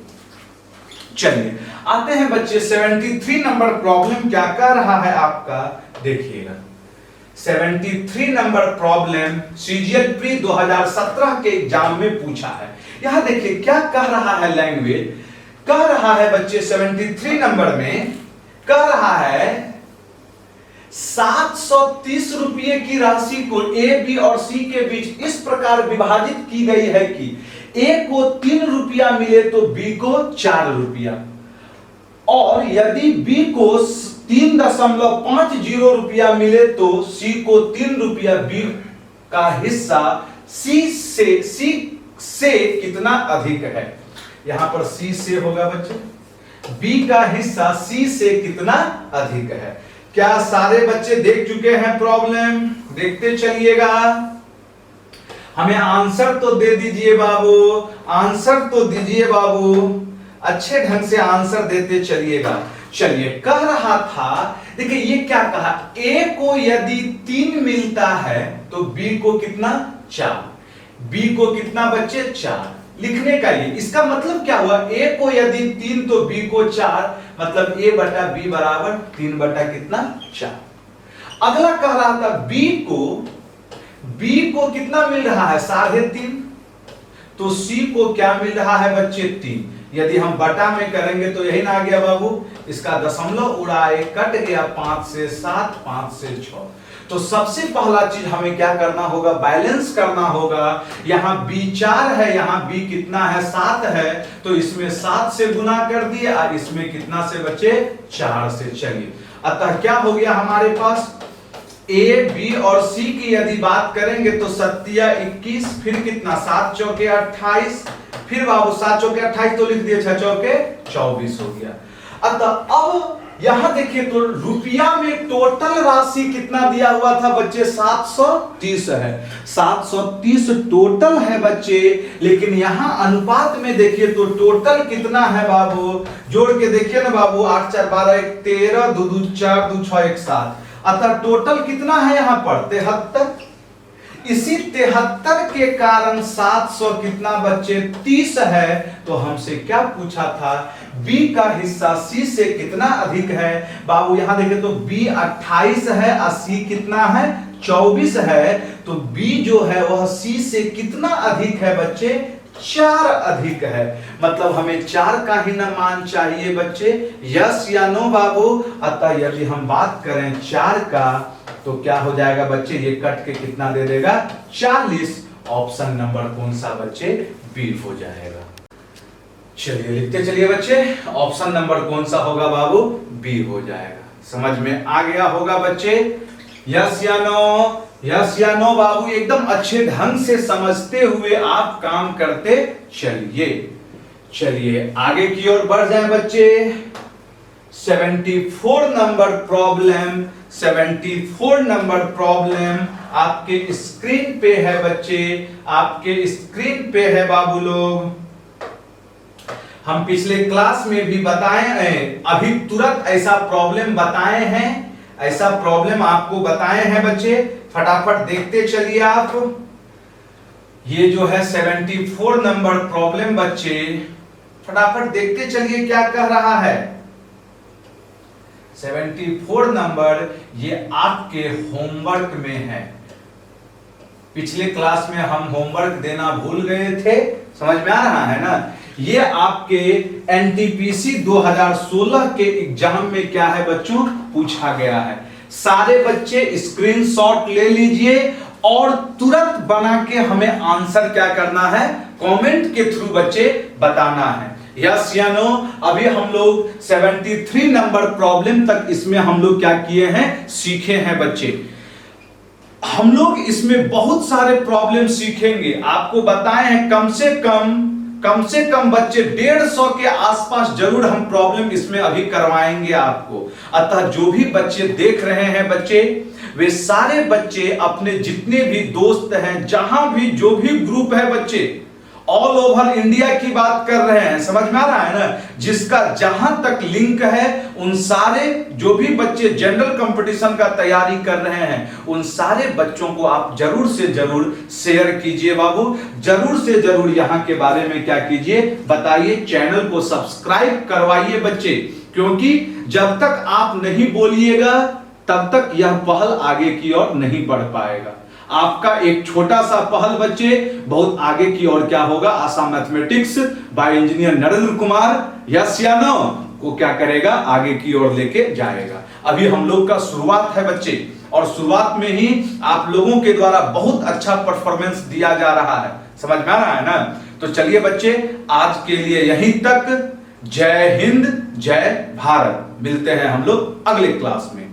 चलिए आते हैं बच्चे 73 नंबर प्रॉब्लम क्या कर रहा है आपका, देखिएगा 73 नंबर प्रॉब्लम सीजीएल प्री 2017 के एग्जाम में पूछा है। यहां देखिए क्या कह रहा है, लैंग्वेज कह रहा है बच्चे 73 नंबर में कह रहा है 730 रुपये की राशि को ए बी और सी के बीच इस प्रकार विभाजित की गई है कि ए को 3 रुपया मिले तो बी को 4 रुपया, और यदि बी को 3.50 रुपया मिले तो सी को 3 रुपया, बी का हिस्सा सी से कितना अधिक है। यहां पर सी से होगा बच्चे, बी का हिस्सा सी से कितना अधिक है। क्या सारे बच्चे देख चुके हैं प्रॉब्लम, देखते चलिएगा। हमें आंसर तो दे दीजिए बाबू, आंसर तो दीजिए बाबू, अच्छे ढंग से आंसर देते चलिएगा। चलिए कह रहा था, देखिए ये क्या कहा, ए को यदि 3 मिलता है तो बी को कितना 4, बी को कितना बच्चे 4 लिखने का। ये इसका मतलब क्या हुआ, ए को यदि 3 तो बी को 4, मतलब ए बटा बी बराबर 3 बटा कितना 4। अगला कह रहा था बी को कितना मिल रहा है 3.5, तो सी को क्या मिल रहा है बच्चे 3। यदि हम बटा में करेंगे तो यही ना आ गया बाबू, इसका दशमलव उड़ाए कट गया 5 से 7, 5 से 6। तो सबसे पहला चीज हमें क्या करना होगा, बैलेंस करना होगा। यहां b 4 है, यहां b कितना है 7 है, तो इसमें 7 से गुना कर दिए और इसमें कितना से बचे 4 से। चलिए अतः क्या हो गया हमारे पास, a b और c की यदि बात करेंगे तो 7 या 21, फिर कितना 7 चौके 28, फिर बाबू 7 चौके 28 तो लिख दिए 6 चौके 24 हो गया। अतः अब यहां देखिए तो रुपया में टोटल राशि कितना दिया हुआ था बच्चे 730 है, 730 टोटल है बच्चे, लेकिन यहां अनुपात में देखिए तो टोटल कितना है बाबू, जोड़ के देखिए ना बाबू, 8 4 12 1 13, 2 2 4 2 6 1 7, अतः टोटल कितना है यहां पर 73। इसी 73 के कारण 700 कितना बच्चे 30 है। तो हमसे क्या पूछा था, B का हिस्सा C से कितना अधिक है। बाबू यहां देखें तो B 28 है और C कितना है 24 है, तो B जो है वह C से कितना अधिक है बच्चे 4 अधिक है। मतलब हमें 4 का ही ना मान चाहिए बच्चे, यस या नो बाबू। अतः यदि हम बात करें 4 का तो क्या हो जाएगा बच्चे, ये कट के कितना दे देगा 40। ऑप्शन नंबर कौन सा बच्चे, बी हो जाएगा। चलिए लिखते चलिए बच्चे, ऑप्शन नंबर कौन सा होगा बाबू, बी हो जाएगा। समझ में आ गया होगा बच्चे, यस या नो, यस या नो बाबू। एकदम अच्छे ढंग से समझते हुए आप काम करते चलिए। चलिए आगे की ओर बढ़ जाए बच्चे। 74 नंबर प्रॉब्लम, 74 नंबर प्रॉब्लम आपके स्क्रीन पे है बच्चे, आपके स्क्रीन पे है बाबू लोग। हम पिछले क्लास में भी बताए हैं, अभी तुरंत ऐसा प्रॉब्लम बताए हैं, ऐसा प्रॉब्लम आपको बताए हैं बच्चे, फटाफट देखते चलिए आप। ये जो है 74 नंबर प्रॉब्लम बच्चे, फटाफट देखते चलिए क्या कह रहा है। 74 नंबर ये आपके होमवर्क में है। पिछले क्लास में हम होमवर्क देना भूल गए थे, समझ में आ रहा है ना। ये आपके एनटीपीसी 2016 के एग्जाम में क्या है बच्चों, पूछा गया है। सारे बच्चे स्क्रीनशॉट ले लीजिए और तुरंत बना के हमें आंसर क्या करना है, कमेंट के थ्रू बच्चे बताना है, यस या नो। अभी हम लोग 73 नंबर प्रॉब्लम तक इसमें हम लोग क्या किए हैं, सीखे हैं बच्चे। हम लोग इसमें बहुत सारे प्रॉब्लम सीखेंगे, आपको बताए हैं कम से कम बच्चे 150 के आसपास जरूर हम प्रॉब्लम इसमें अभी करवाएंगे आपको। अतः जो भी बच्चे देख रहे हैं बच्चे, वे सारे बच्चे अपने जितने भी दोस्त हैं, जहां भी जो भी ग्रुप है बच्चे, ऑल ओवर इंडिया की बात कर रहे हैं, समझ में आ रहा है ना, जिसका जहां तक लिंक है उन सारे जो भी बच्चे जनरल कंपटीशन का तैयारी कर रहे हैं उन सारे बच्चों को आप जरूर से जरूर शेयर कीजिए बाबू, जरूर से जरूर यहां के बारे में क्या कीजिए बताइए, चैनल को सब्सक्राइब करवाइए बच्चे, क्योंकि जब तक आप नहीं बोलिएगा तब तक यह पहल आगे की ओर नहीं बढ़ पाएगा। आपका एक छोटा सा पहल बच्चे बहुत आगे की ओर क्या होगा, Assam mathematics bye engineer Narendra Kumar yes या नो को क्या करेगा, आगे की ओर लेके जाएगा। अभी हम लोग का शुरुआत है बच्चे, और शुरुआत में ही आप लोगों के द्वारा बहुत अच्छा परफॉर्मेंस दिया जा रहा है, समझ में आ रहा है ना। तो चलिए बच्चे आज के लिए यहीं तक, जय हिंद जय भारत, मिलते हैं हम लोग अगले क्लास में।